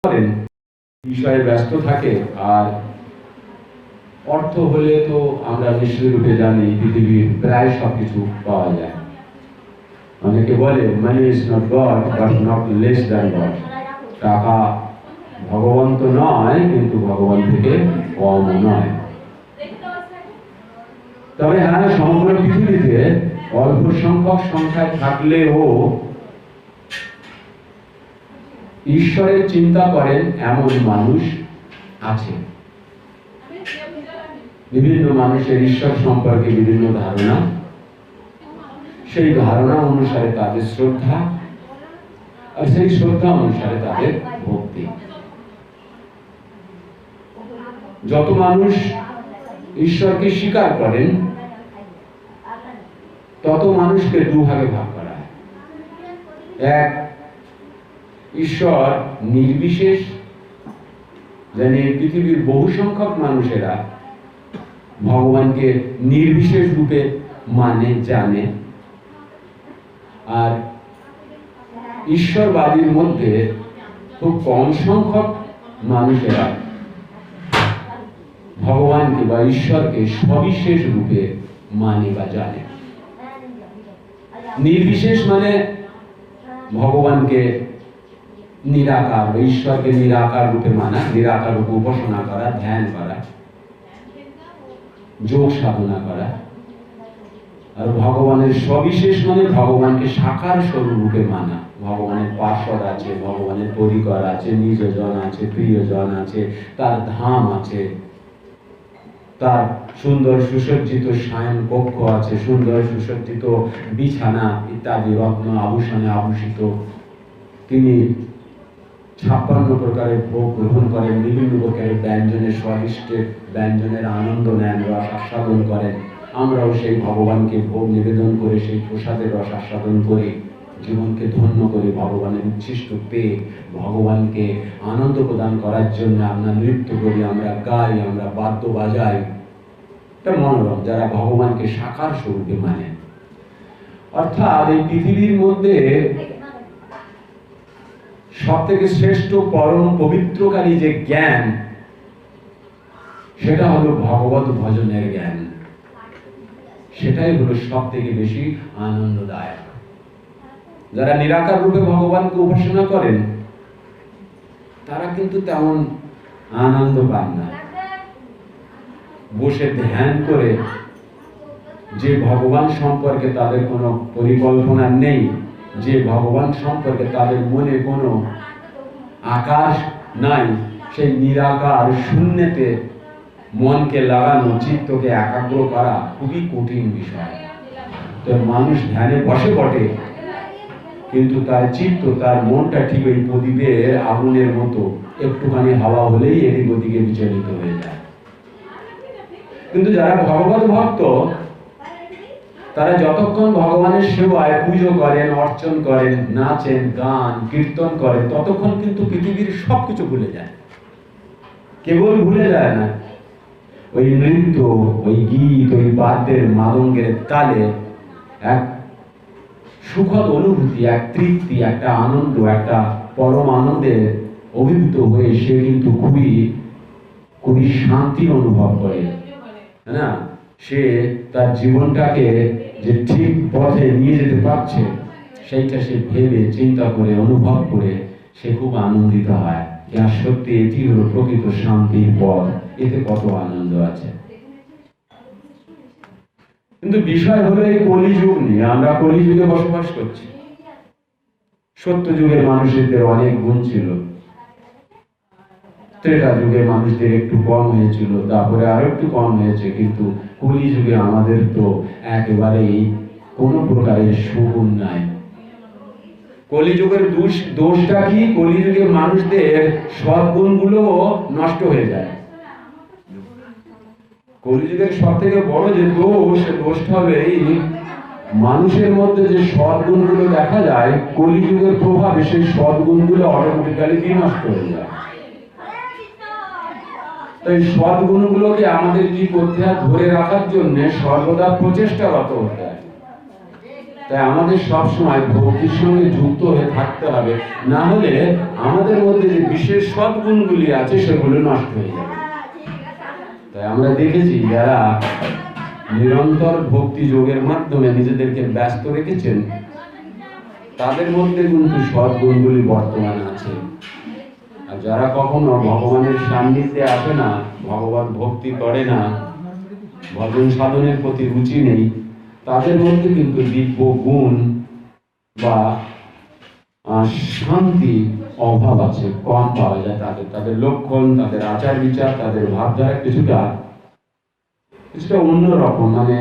করেন বিষয়ে ব্যস্ত থাকে। আর অর্থ হলে তো আমরা নিশ্চয়রূপে জানি পৃথিবীর প্রায় সবকিছু পাওয়া যায়। অনেকে বলে money is not god but not less than god. টাকা ভগবান তো নয়, কিন্তু ভগবান থেকে কমও নয়। তবে হ্যাঁ, সমগ্র পৃথিবীতে অল্প সংখ্যক সংখ্যায় থাকলেও ঈশ্বরের চিন্তা করেন এমন মানুষ আছে। বিভিন্ন মানুষের ঈশ্বর সম্পর্কে বিভিন্ন ধারণা, সেই ধারণা অনুসারে তাদের শ্রদ্ধা, আর সেই শ্রদ্ধা অনুসারে তাদের ভক্তি। যত মানুষ ঈশ্বরকে স্বীকার করেন তত মানুষকে দুভাগে ভাগ করা হয়। এক, ঈশ্বর নির্বিশেষ, যেন পৃথিবীর বহু সংখ্যক মানুষেরা ভগবানকে নির্বিশেষ রূপে মানে, জানে। আর ঈশ্বরবাদীর মধ্যে খুব কম সংখ্যক মানুষেরা ভগবানকে বা ঈশ্বরকে সবিশেষ রূপে মানে বা জানে। নির্বিশেষ মানে ভগবানকে নিরাকার বা ঈশ্বরকে নিরাকার রূপে মানা, নিরাকার রূপে উপাসনা করা, ধ্যান করা, যোগ সাধনা করা। আর ভগবানের সবিশেষ মানে ভগবানকে সাকার স্বরূপ রূপে মানা। ভগবানের পার্ষদ আছে, ভগবানের পরিকর আছে, নিজজন আছে, প্রিয়জন আছে, তার ধাম আছে, তার সুন্দর সুসজ্জিত শয়ন কক্ষ আছে, সুন্দর সুসজ্জিত বিছানা ইত্যাদি রত্ন আভূষণে আভূষিত। তিনি 56 প্রকারের ভোগ গ্রহণ করেন, বিভিন্ন প্রকারের ব্যঞ্জনের স্বাদিষ্টের ব্যঞ্জনের আনন্দ নেন, রস আস্বাদন করেন। আমরাও সেই ভগবানকে ভোগ নিবেদন করে সেই প্রসাদের রস আস্বাদন করি, জীবনকে ধন্য করে ভগবানের উচ্ছিষ্ট পেয়ে ভগবানকে আনন্দ প্রদান করার জন্য আমরা নৃত্য করি, আমরা গাই, আমরা বাদ্য বাজাই। এটা মনোরম যারা ভগবানকে সাকার স্বরূপে মানে। অর্থাৎ এই পৃথিবীর মধ্যে সব থেকে শ্রেষ্ঠ পরম পবিত্রকারী যে জ্ঞান, সেটা হলো ভগবত ভজনের জ্ঞান। সেটাই হলো সব থেকে বেশি আনন্দদায়ক। যারা নিরাকার রূপে ভগবানকে উপাসনা করেন তারা কিন্তু তেমন আনন্দ পান না। বসে ধ্যান করে যে ভগবান সম্পর্কে তাদের কোনো পরিকল্পনা নেই, যে ভগবান সম্পর্কে তাদের মনে কোনো আকাশ নাই, সেই নিরাকার শূন্যতে মনকে লাগানো, চিত্তকে একাগ্র করা খুবই কঠিন বিষয়। তো মানুষ ধ্যানে বসে বটে, কিন্তু তার চিত্ত, তার মনটা ঠিক ওই প্রদীপের আগুনের মতো, একটুখানি হাওয়া হলেই এদিক ওদিকে বিচলিত হয়ে যায়। কিন্তু যারা ভগবত ভক্ত, তারা যতক্ষণ ভগবানের সেবায় পুজো করেন, অর্চন করেন, নাচেন, গান, কীর্তন করেন, ততক্ষণ কিন্তু পৃথিবীর সবকিছু ভুলে যায়। কেবল ভুলে যায় না, ওই নৃত্য, ওই গীত, ওই বাদ্যের মাদঙ্গের তালে এক সুখদ অনুভূতি, এক তৃপ্তি, একটা আনন্দ, একটা পরম আনন্দে অভিভূত হয়ে সে কিন্তু খুবই খুবই শান্তি অনুভব করে না। সে তার জীবনটাকে যে ঠিক পথে নিয়ে যেতে পারছে, সেইটা সে ভেবে চিন্তা করে অনুভব করে সে খুব আনন্দিত হয়। আর সত্যি এটি হলো প্রকৃত শান্তির পথ, এতে কত আনন্দ আছে। কিন্তু বিষয় হলো এই কলিযুগ নিয়ে। আমরা কলিযুগে বসবাস করছি। সত্য যুগের মানুষদের অনেক গুণ ছিল, ত্রেতা যুগের মানুষদের একটু কম হয়েছিল, তারপরে আরো একটু কম হয়েছে, কিন্তু কলিযুগে আমাদের তো একেবারেই কোনো প্রকারের সুগুণ নাই। কলিযুগের দোষটা কি? কলিযুগের মানুষদের সদ্গুণগুলো নষ্ট হয়ে যায়। কলিযুগের সব থেকে বড় যে দোষটা হবে এই মানুষের মধ্যে যে সদ্গুণগুলো দেখা যায়, কলিযুগের প্রভাবে সেই সদ্গুণগুলো অটোমেটিক্যালি বিনষ্ট হয়ে যায়। তাই সদ্গুণগুলোকে আমাদের কি করতে হয়? ধরে রাখার জন্য সর্বদা প্রচেষ্টারত হতে হয়। তাই আমাদের সবসময় ভক্তির সঙ্গে যুক্ত হয়ে থাকতে হবে, না হলে আমাদের মধ্যে যে বিশেষ সদ্গুণগুলি আছে সেগুলো নষ্ট হয়ে যাবে। তাই আমরা দেখেছি যারা নিরন্তর ভক্তি যোগের মাধ্যমে নিজেদেরকে ব্যস্ত রেখেছেন তাদের মধ্যে কিন্তু সদ্গুণগুলি বর্তমানে আছে। আর যারা কখনো ভগবানের সান্নিধ্যে আসে না, ভগবান ভক্তি করে না, ভজন সাধনের প্রতি রুচি নেই, তাদের মধ্যে কিন্তু দিব্য গুণ বা শান্তি অভাব আছে, কম পাওয়া যায়। তাদের লক্ষণ, তাদের আচার বিচার, তাদের ভাবধারা কিছুটা অন্যরকম। মানে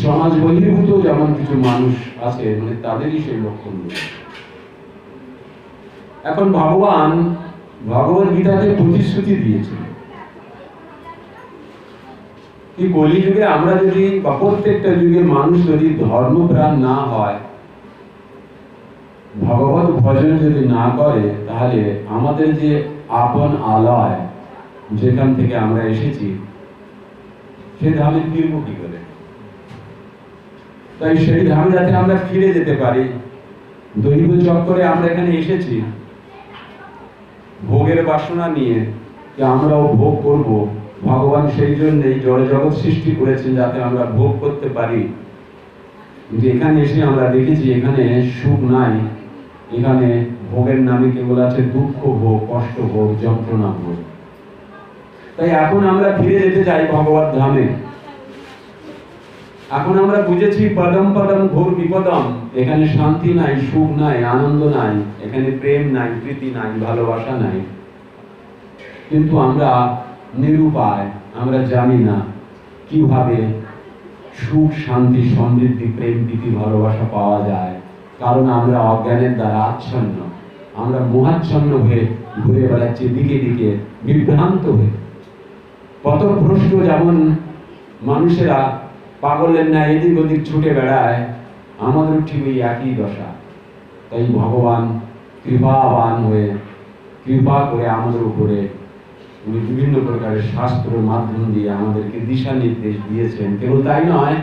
সমাজ বহির্ভূত যেমন কিছু মানুষ আছে, মানে তাদেরই সেই লক্ষণ। এখন ভগবান ভগবত গীতাতে প্রতিশ্রুতি দিয়েছেন কি কলিযুগে আমরা যদি বা প্রত্যেকটা যুগে মানুষ যদি ধর্মপ্রাণ না হয়, ভগবত ভজন যদি না করে, তাহলে আমাদের যে আপন আলয় যেখান থেকে আমরা এসেছি সে ধামে ফিরবো কি করে? তাই সেই ধামে যাতে আমরা ফিরে যেতে পারি, দৈব চক্করে আমরা এখানে এসেছি ভোগের বাসনা নিয়ে যে আমরাও ভোগ করব। ভগবান সেই জন্যই জড়জগৎ সৃষ্টি করেছেন যাতে আমরা ভোগ করতে পারি। কিন্তু এখানে এসে আমরা দেখেছি এখানে সুখ নাই, এখানে ভোগের নামে কেবল আছে দুঃখ ভোগ, কষ্ট ভোগ, যন্ত্রণা ভোগ। তাই এখন আমরা ফিরে যেতে চাই ভগবত ধামে। এখন আমরা বুঝেছি পদম পদম ঘোর বিপদম, এখানে শান্তি নাই, সুখ নাই, আনন্দ নাই, এখানে প্রেম নাই, প্রীতি নাই, ভালোবাসা নাই। কিন্তু আমরা নিরুপায়, আমরা জানি না কিভাবে সুখ, শান্তি, সমৃদ্ধি, প্রেম, প্রীতি, ভালোবাসা পাওয়া যায়। কারণ আমরা অজ্ঞানের দ্বারা আচ্ছন্ন, আমরা মোহাচ্ছন্ন হয়ে ঘুরে বেড়াচ্ছি দিকে দিকে, বিভ্রান্ত হয়ে। পথভ্রষ্ট যেমন মানুষেরা পাগলের ন্যায় এদিক ওদিক ছুটে বেড়ায়, আমাদের ঠিক ওই একই দশা। তাই ভগবান কৃপাবান হয়ে কৃপা করে আমাদের উপরে উনি বিভিন্ন প্রকারের শাস্ত্রের মাধ্যম দিয়ে আমাদেরকে দিশা নির্দেশ দিয়েছেন। কেবল তাই নয়,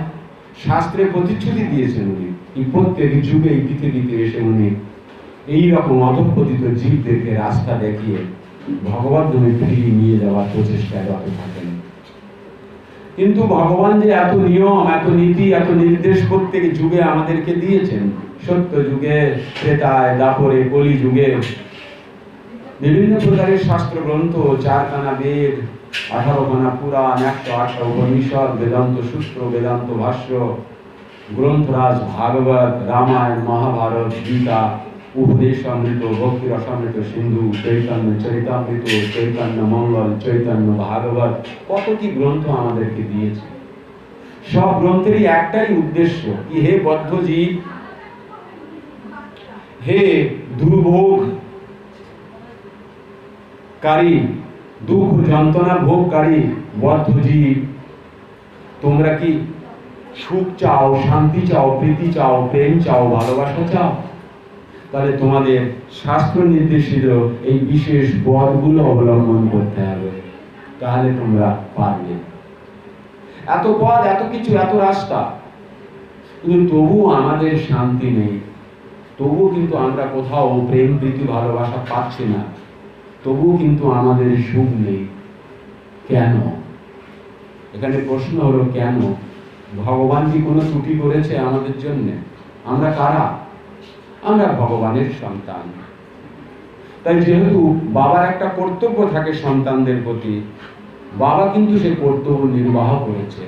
শাস্ত্রে প্রতিশ্রুতি দিয়েছেন উনি এই প্রত্যেক যুগে এই পৃথিবীতে এসে উনি এইরকম অধঃপতিত জীবদেরকে রাস্তা দেখিয়ে ভগবত ধামে ফিরিয়ে নিয়ে যাওয়ার প্রচেষ্টায় রত থাকেন। কিন্তু ভগবান যে এত নিয়ম, এত নীতি, এত নির্দেশ প্রত্যেক যুগে আমাদেরকে দিয়েছেন, সত্য যুগে, ত্রেতায়, দাপরে, কলি যুগে বিভিন্ন প্রকারের শাস্ত্র গ্রন্থ, 4 খানা বেদ, 18 খানা পুরাণ, 108টা উপনিষদ, বেদান্ত সূত্র, বেদান্ত ভাষ্য, গ্রন্থরাজ ভাগবত, রামায়ণ, মহাভারত, গীতা, উপদেশ অমৃত, ভক্তি রসামৃত সিন্ধু, চৈতন্য চরিতামৃত, চৈতন্য মঙ্গল, চৈতন্য ভাগবত, কত কি গ্রন্থ আমাদেরকে দিয়েছে। সব গ্রন্থেরই একটাই উদ্দেশ্য কি, হে বদ্ধ জীব, হে দুর্ভোগ কারী, দুঃখ যন্ত্রণা ভোগকারী বদ্ধ জীব, তোমরা কি সুখ চাও, শান্তি চাও, প্রীতি চাও, প্রেম চাও, ভালোবাসা চাও? তাহলে তোমাদের শাস্ত্র নির্দেশিত এই বিশেষ পথগুলো অবলম্বন করতে হবে, তাহলে তোমরা পারবে। এত পথ, এত কিছু, এত রাস্তা, কিন্তু তবুও আমাদের শান্তি নেই, তবুও কিন্তু আমরা কোথাও প্রেম, প্রীতি, ভালোবাসা পাচ্ছি না, তবুও কিন্তু আমাদের সুখ নেই। কেন? এখানে প্রশ্ন হলো কেন? ভগবান কি কোনো ত্রুটি করেছে আমাদের জন্য? আমরা কারা? আমরা ভগবানের সন্তান। তাই যেহেতু বাবার একটা কর্তব্য থাকে সন্তানদের প্রতি, বাবা কিন্তু সে কর্তব্য নির্বাহ করেছে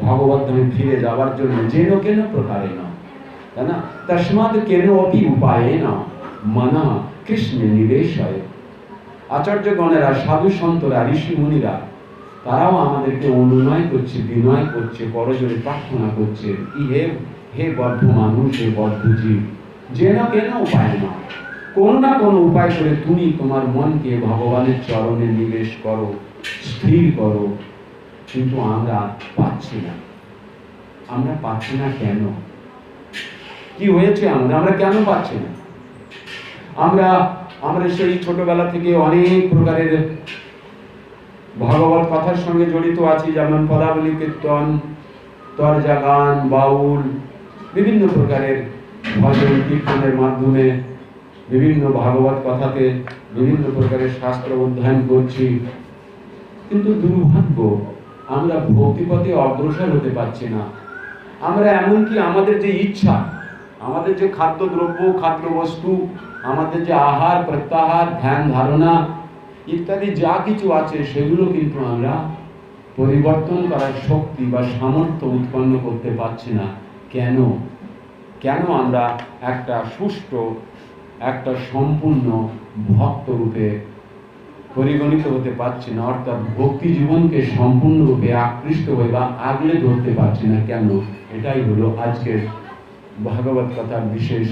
ভগবত ধামে ফিরে যাওয়ার জন্য, যেন কেন প্রকারে না, তাই না? তস্মাৎ কেন অপি উপায়ে না মনা কৃষ্ণ নিবেশ হয়। আচার্যগণেরা, সাধু সন্তরা, ঋষি মুনিরা, তারাও আমাদেরকে অনুনয় করছে, বিনয় করছে, করজোড়ে প্রার্থনা করছে, হে বদ্ধ মানুষ, হে বদ্ধ জীব, যেন কেন উপায় না, কোনো না কোনো উপায় করে তুমি তোমার মনকে ভগবানের চরণে নিবেশ করো, স্থির করো। কিন্তু আমরা পাচ্ছি না। আমরা পাচ্ছি না কেন? কি হয়েছে? আমরা কেন পাচ্ছি না? আমরা সেই ছোটবেলা থেকে অনেক প্রকারের ভগবত কথার সঙ্গে জড়িত আছি, যেমন পদাবলী কীর্তন, তরজা গান, বাউল, বিভিন্ন প্রকারের ভজন কীর্তনের মাধ্যমে, বিভিন্ন ভাগবত কথাতে বিভিন্ন প্রকারের শাস্ত্র অধ্যয়ন করছি, কিন্তু দুর্ভাগ্য আমরা ভক্তিপথে অগ্রসর হতে পারছি না। আমরা এমনকি আমাদের যে ইচ্ছা, আমাদের যে খাদ্যদ্রব্য, খাদ্যবস্তু, আমাদের যে আহার প্রত্যাহার, ধ্যান ধারণা ইত্যাদি যা কিছু আছে, সেগুলো কিন্তু আমরা পরিবর্তন করার শক্তি বা সামর্থ্য উৎপন্ন করতে পারছি না। কেন? কেন আমরা একটা সুষ্ঠু, একটা সম্পূর্ণ ভক্ত রূপে পরিগণিত হতে পারছি না? অর্থাৎ ভক্তি জীবনকে সম্পূর্ণরূপে আকৃষ্ট হয়ে বা আগলে ধরতে পারছি না কেন? এটাই হলো আজকের ভাগবত কথার বিশেষ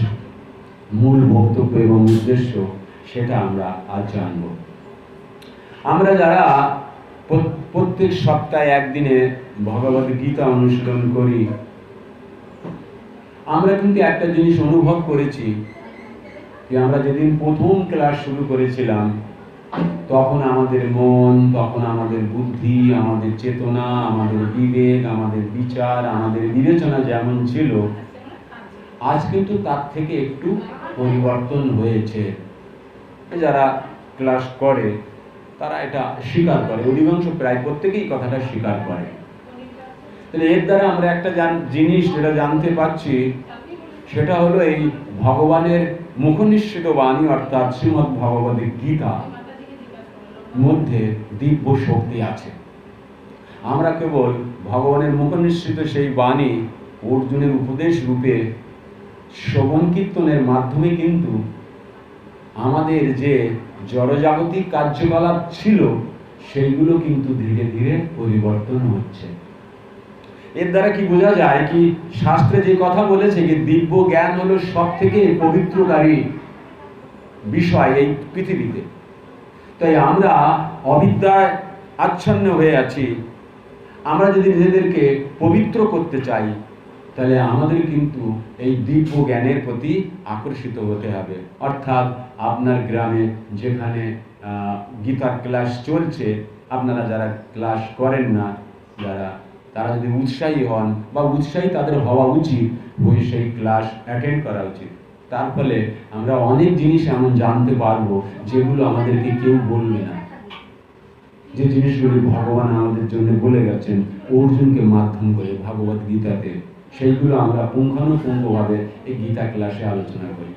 মূল বক্তব্য এবং উদ্দেশ্য। সেটা আমরা আজ জানব। আমরা যারা প্রত্যেক সপ্তাহে একদিনে ভগবত গীতা অনুশীলন করি, আমরা কিন্তু একটা জিনিস অনুভব করেছি যে আমরা যেদিন প্রথম ক্লাস শুরু করেছিলাম, তখন আমাদের মন, তখন আমাদের বুদ্ধি, আমাদের চেতনা, আমাদের বিবেক, আমাদের বিচার, আমাদের বিবেচনা যেমন ছিল, আজ কিন্তু তার থেকে একটু পরিবর্তন হয়েছে। যারা ক্লাস করে তারা এটা স্বীকার করে, অধিকাংশ প্রায় প্রত্যেকেই কথাটা স্বীকার করে। তাহলে এর দ্বারা আমরা একটা জিনিস যেটা জানতে পারছি, সেটা হলো এই ভগবানের মুখনিঃসৃত বাণী অর্থাৎ শ্রীমদ্ ভগবদ গীতা মধ্যে দিব্য শক্তি আছে। আমরা কেবল ভগবানের মুখনিঃসৃত সেই বাণী অর্জুনের উপদেশ রূপে শ্রবণ কীর্তনের মাধ্যমে কিন্তু আমাদের যে জড়জাগতিক কার্যকলাপ ছিল, সেইগুলো কিন্তু ধীরে ধীরে পরিবর্তন হচ্ছে। এর দ্বারা কি বোঝা যায়? কি শাস্ত্রে যে কথা বলেছে যে দিব্য জ্ঞান হলো সব থেকে পবিত্রকারী বিষয় এই পৃথিবীতে। তাই আমরা অবিদ্যায় আচ্ছন্ন হয়ে আছি। আমরা যদি নিজেদেরকে পবিত্র করতে চাই, তাহলে আমাদের কিন্তু এই দিব্য জ্ঞানের প্রতি আকর্ষিত হতে হবে। অর্থাৎ আপনার গ্রামে যেখানে গীতার ক্লাস চলছে, আপনারা যারা ক্লাস করেন না, তারা যদি উৎসাহী হন বা উৎসাহী তাদের হওয়া উচিত, ওই সেই ক্লাস অ্যাটেন্ড করা উচিত। তার ফলে আমরা অনেক জিনিস এমন জানতে পারবো যেগুলো আমাদেরকে কেউ বলবে না। যে জিনিসগুলি ভগবান আমাদের জন্য বলে গেছেন অর্জুনকে মাধ্যম করে ভগবত গীতাতে, সেইগুলো আমরা পুঙ্খানুপুঙ্খভাবে এই গীতা ক্লাসে আলোচনা করি।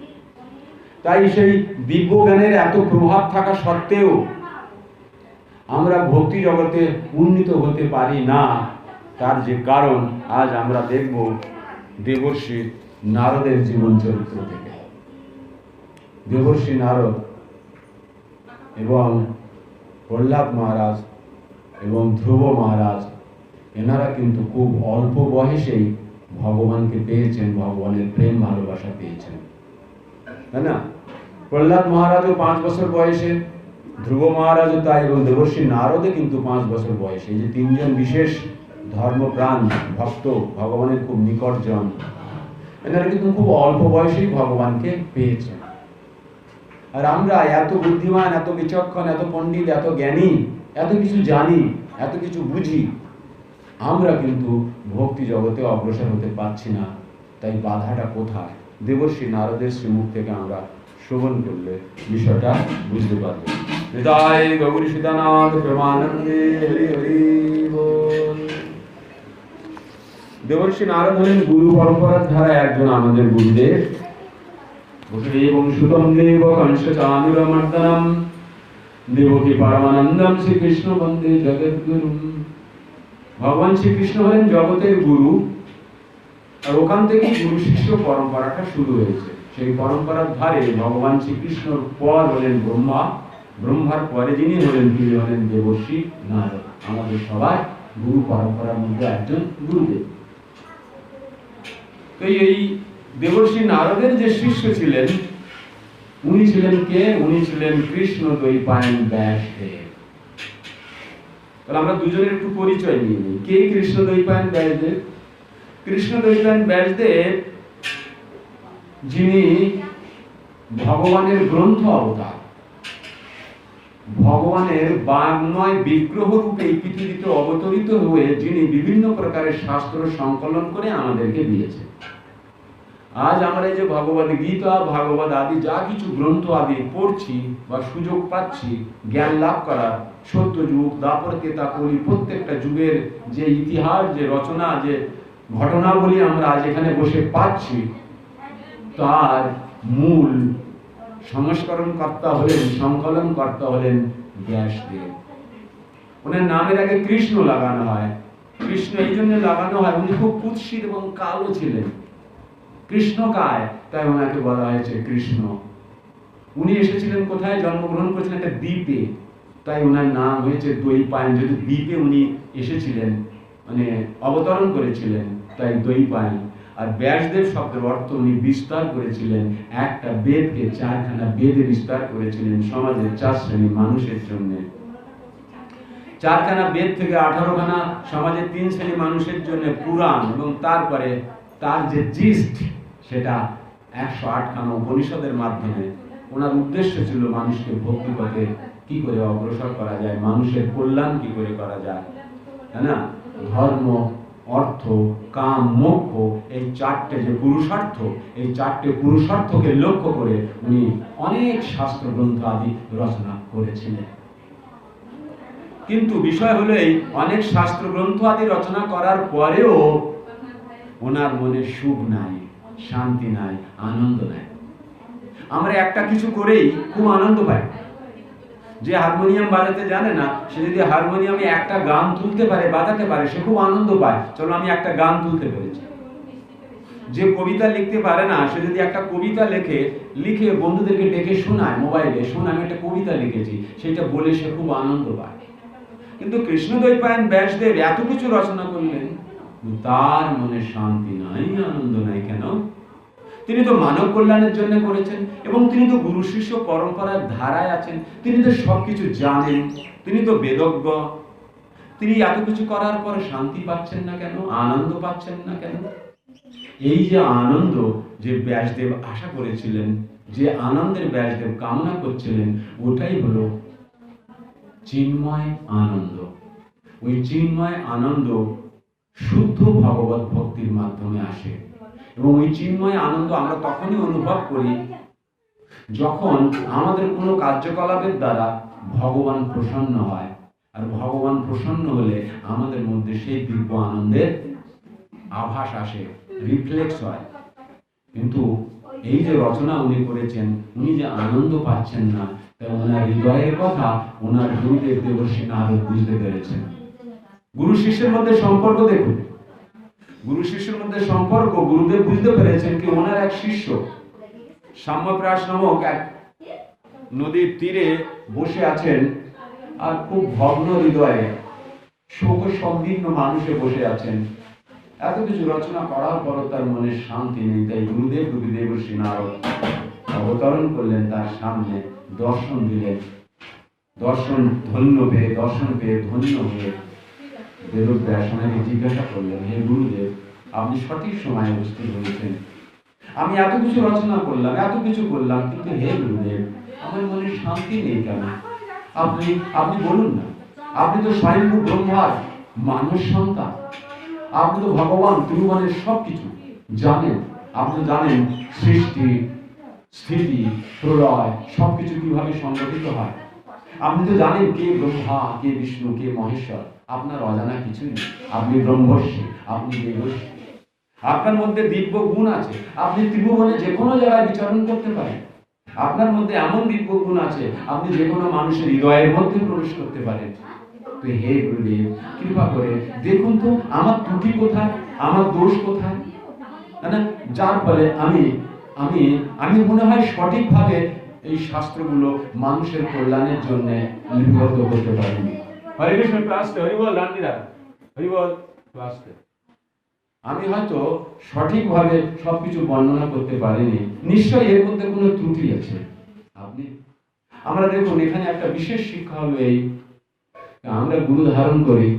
তাই সেই দিব্য জ্ঞানের এত প্রভাব থাকা সত্ত্বেও আমরা ভক্তি জগতে উন্নীত হতে পারি না। তার যে কারণ আজ আমরা দেখব দেবর্ষি নারদের জীবন চরিত্র থেকে। দেবর্ষি নারদ এবং প্রহ্লাদ মহারাজ এবং ধ্রুব মহারাজ, এনারা কিন্তু খুব অল্প বয়সেই ভগবানকে পেয়েছেন, ভগবানের প্রেম ভালোবাসা পেয়েছেন, তাই না? প্রহ্লাদ মহারাজও 5 বছর বয়সে, ধ্রুব মহারাজও তাই, এবং দেবর্ষি নারদও কিন্তু 5 বছর বয়সে। এই যে তিনজন বিশেষ ধর্মপ্রাণ ভক্ত, ভগবানের খুব নিকটজন, এনারা কিন্তু খুব অল্প বয়সেই ভগবানকে পেয়েছেন। আর আমরা এত বুদ্ধিমান, এত বিচক্ষণ, এত পণ্ডিত, এত জ্ঞানী, এত কিছু জানি, এত কিছু বুঝি, আমরা কিন্তু ভক্তি জগতে অগ্রসর হতে পারছি না। তাই বাধাটা কোথায়? দেবর্ষি নারদের শ্রীমুখ থেকে আমরা শ্রবণ করলে বিষয়টা বুঝতে পারবো। হৃদয় গৌরী সীতানাথ প্রেমানন্দে হরি হরি বল। দেবর্ষি নারদ হলেন গুরু পরম্পরার ধারা একজন আমাদের গুরুদেব। বসুদেবং সুতং দেব কংস চানুরমর্দনম দেবকী পরমানন্দম শ্রীকৃষ্ণ বন্দে জগদ্গুরুম। ভগবান শ্রীকৃষ্ণ হলেন জগতের গুরু, আর ওখান থেকেই গুরু শিষ্য পরম্পরাটা শুরু হয়েছে। সেই পরম্পরার ধারে ভগবান শ্রীকৃষ্ণর পর হলেন ব্রহ্মা, ব্রহ্মার পরে যিনি হলেন তিনি হলেন দেবর্ষি নারদ। আমাদের সবাই গুরু পরম্পরার মধ্যে একজন গুরুদেব। তো এই দেবর্ষি নারদের যে শিষ্য ছিলেন, উনি ছিলেন কে? উনি ছিলেন কৃষ্ণ দ্বৈপায়ন ব্যাসদেব। তাহলে আমরা দুজনের একটু পরিচয় নিয়ে নিই। কে কৃষ্ণ দ্বৈপায়ন ব্যাসদেব? কৃষ্ণ দ্বৈপায়ন ব্যাসদেব যিনি ভগবানের গ্রন্থ অবতার। ভগবানের বাগ্ময় বিগ্রহ রূপে এই পৃথিবীতে অবতরিত হয়ে যিনি বিভিন্ন প্রকারের শাস্ত্র সংকলন করে আমাদেরকে দিয়েছে। আজ আমরা এই যে ভগবদ গীতা, ভাগবত আদি যা কিছু গ্রন্থ আদি পড়ছি বা সুযোগ পাচ্ছি জ্ঞান লাভ করার, সত্যযুগ, দ্বাপর, ত্রেতা, কলি, প্রত্যেকটা যুগের যে ইতিহাস, যে রচনা, যে ঘটনাবলী আমরা আজ এখানে বসে পাচ্ছি, তার মূল সংস্করণ কর্তা হলেন, সংকলন কর্তা হলেন ব্যাসদেব। ওনার নামের আগে কৃষ্ণ লাগানো হয়। কৃষ্ণ এই জন্য লাগানো হয়, উনি খুব কুৎসিত এবং কালো ছিলেন। কৃষ্ণকায়, তাই ওনাকে বলা হয়েছে কৃষ্ণ। উনি এসেছিলেন কোথায়? জন্মগ্রহণ করেছিলেন একটা দ্বীপে, তাই ওনার নাম হয়েছে দৈপায়ন। যদি দ্বীপে উনি এসেছিলেন, মানে অবতরণ করেছিলেন, তাই দৈপায়ন। আর ব্যাসদেব শব্দের অর্থ উনি বিস্তার করেছিলেন, একটা বেদকে চারখানা বেদে বিস্তার করেছিলেন সমাজের 4 শ্রেণীর মানুষের জন্য। চারখানা বেদ থেকে 18খানা সমাজের 3 শ্রেণীর মানুষের জন্য পুরাণ, এবং তারপরে তার যে জিস্ট সেটা 108খানা উপনিষদের মাধ্যমে। ওনার উদ্দেশ্য ছিল মানুষকে ভক্তি পথে কি করে অগ্রসর করা যায়, মানুষের কল্যাণ কি করে করা যায়, তাই না? ধর্ম, অর্থ, কাম, মোক্ষ, এই 4টে যে পুরুষার্থ, এই 4টে পুরুষার্থকে লক্ষ্য করে উনি অনেক শাস্ত্র গ্রন্থ আদি রচনা করেছিলেন। কিন্তু বিষয় হলো এই অনেক শাস্ত্র গ্রন্থ আদি রচনা করার পরেও ওনার মনে সুখ নাই, শান্তি নাই, আনন্দ নাই। আমরা একটা কিছু করেই খুব আনন্দ পাই। যে হারমোনিয়াম বাজাতে জানে না, সে যদি হারমোনিয়ামে একটা গান তুলতে পারে, বাজাতে পারে, সে খুব আনন্দ পায়, চলো আমি একটা গান তুলতে পেরেছি। যে কবিতা লিখতে পারে না, সে যদি একটা কবিতা লিখে বন্ধুদেরকে ডেকে শোনায় মোবাইলে, শোন আমি একটা কবিতা লিখেছি, সেটা বলে সে খুব আনন্দ পায়। কিন্তু কৃষ্ণদ্বৈপায়ন ব্যাসদেব এত কিছু রচনা করলেন, তার মনে শান্তি নাই, আনন্দ নাই। কেন? তিনি তো মানব কল্যাণের জন্য করেছেন, এবং তিনি তো গুরু শিষ্য পরম্পরার ধারায় আছেন, তিনি তো সবকিছু জানেন, তিনি তো বেদজ্ঞ। তিনি এত কিছু করার পর শান্তি পাচ্ছেন না কেন, আনন্দ পাচ্ছেন না কেন? এই যে আনন্দ যে ব্যাসদেব আশা করেছিলেন, যে আনন্দের ব্যাসদেব কামনা করছিলেন, ওটাই হলো চিন্ময় আনন্দ। ওই চিন্ময় আনন্দ শুদ্ধ ভগবত ভক্তির মাধ্যমে আসে, এবং ওই চিন্ময় আনন্দ আমরা তখনই অনুভব করি যখন আমাদের কোনো কার্যকলাপের দ্বারা ভগবান প্রসন্ন হয়। আর ভগবান প্রসন্ন হলে আমাদের মধ্যে সেই দিব্য আনন্দের আভাস আসে, রিফ্লেক্স হয়। কিন্তু এই যে রচনা উনি করেছেন, উনি যে আনন্দ পাচ্ছেন না, তাই ওনার হৃদয়ের কথা ওনার গুরুদেব দেবর্ষী নারদ বুঝতে পেরেছেন। গুরু শিষ্যের মধ্যে সম্পর্ক দেখুন, গুরু শিষ্যের মধ্যে সম্পর্ক গুরুদেব বুঝতে পেরেছেন কি ওনার এক শিষ্য সাম্যপ্রাস নামক এক নদীর তীরে বসে আছেন, আর খুব ভগ্ন হৃদয়ে শোক সংকীর্ণ মানুষে বসে আছেন। এত কিছু রচনা করার পরও তার মনে শান্তি নেই, তাই গুরুদেব দেবর্ষী নারদ অবতরণ করলেন তার সামনে, দর্শন দিলেন। দর্শন পেয়ে ধন্য হয়ে বেদব্যাস ওনাকে জিজ্ঞাসা করলেন, হে গুরুদেব, আপনি সঠিক সময়ে উপস্থিত হয়েছেন। আমি এত কিছু রচনা করলাম, এত কিছু করলাম, কিন্তু হে গুরুদেব, আমার মনে শান্তি নেই কেন? আপনি বলুন না। আপনি তো স্বয়ংভূ ব্রহ্মার মানুষ সন্তান, আপনি তো ভগবান ত্রিভুবনের সবকিছু জানেন। আপনি জানেন সৃষ্টি, স্থিতি, প্রলয় সবকিছু কিভাবে সংগঠিত হয়। আপনি তো জানেন কে ব্রহ্মা, কে বিষ্ণু, কে মহেশ্বর। আপনার অজানা কিছুই নেই। আপনি ব্রহ্মর্ষি, আপনি দেবর্ষি। আপনার মধ্যে দিব্য গুণ আছে, আপনি ত্রিভুবনে যে কোনো জায়গায় বিচরণ করতে পারেন। আপনার মধ্যে এমন দিব্য গুণ আছে, আপনি যে কোনো মানুষের হৃদয়ের মধ্যে প্রবেশ করতে পারেন। তো হে গুরুদেব, কৃপা করে দেখুন তো আমার ত্রুটি কোথায়, আমার দোষ কোথায়, না যার ফলে আমি মনে হয় সঠিকভাবে এই শাস্ত্রগুলো মানুষের কল্যাণের জন্য লিপিবদ্ধ করতে পারিনি। হরে কৃষ্ণ, ক্লাসে হরিবল, রান্দিরা হরিবল, ক্লাসে আমি হয়তো সঠিকভাবে সবকিছু বর্ণনা করতে পারিনি। নিশ্চয়ই এর মধ্যে কোনো ত্রুটি আছে। আমরা দেখুন এখানে একটা বিশেষ শিক্ষা হলো এই, আমরা গুরু ধারণ করি,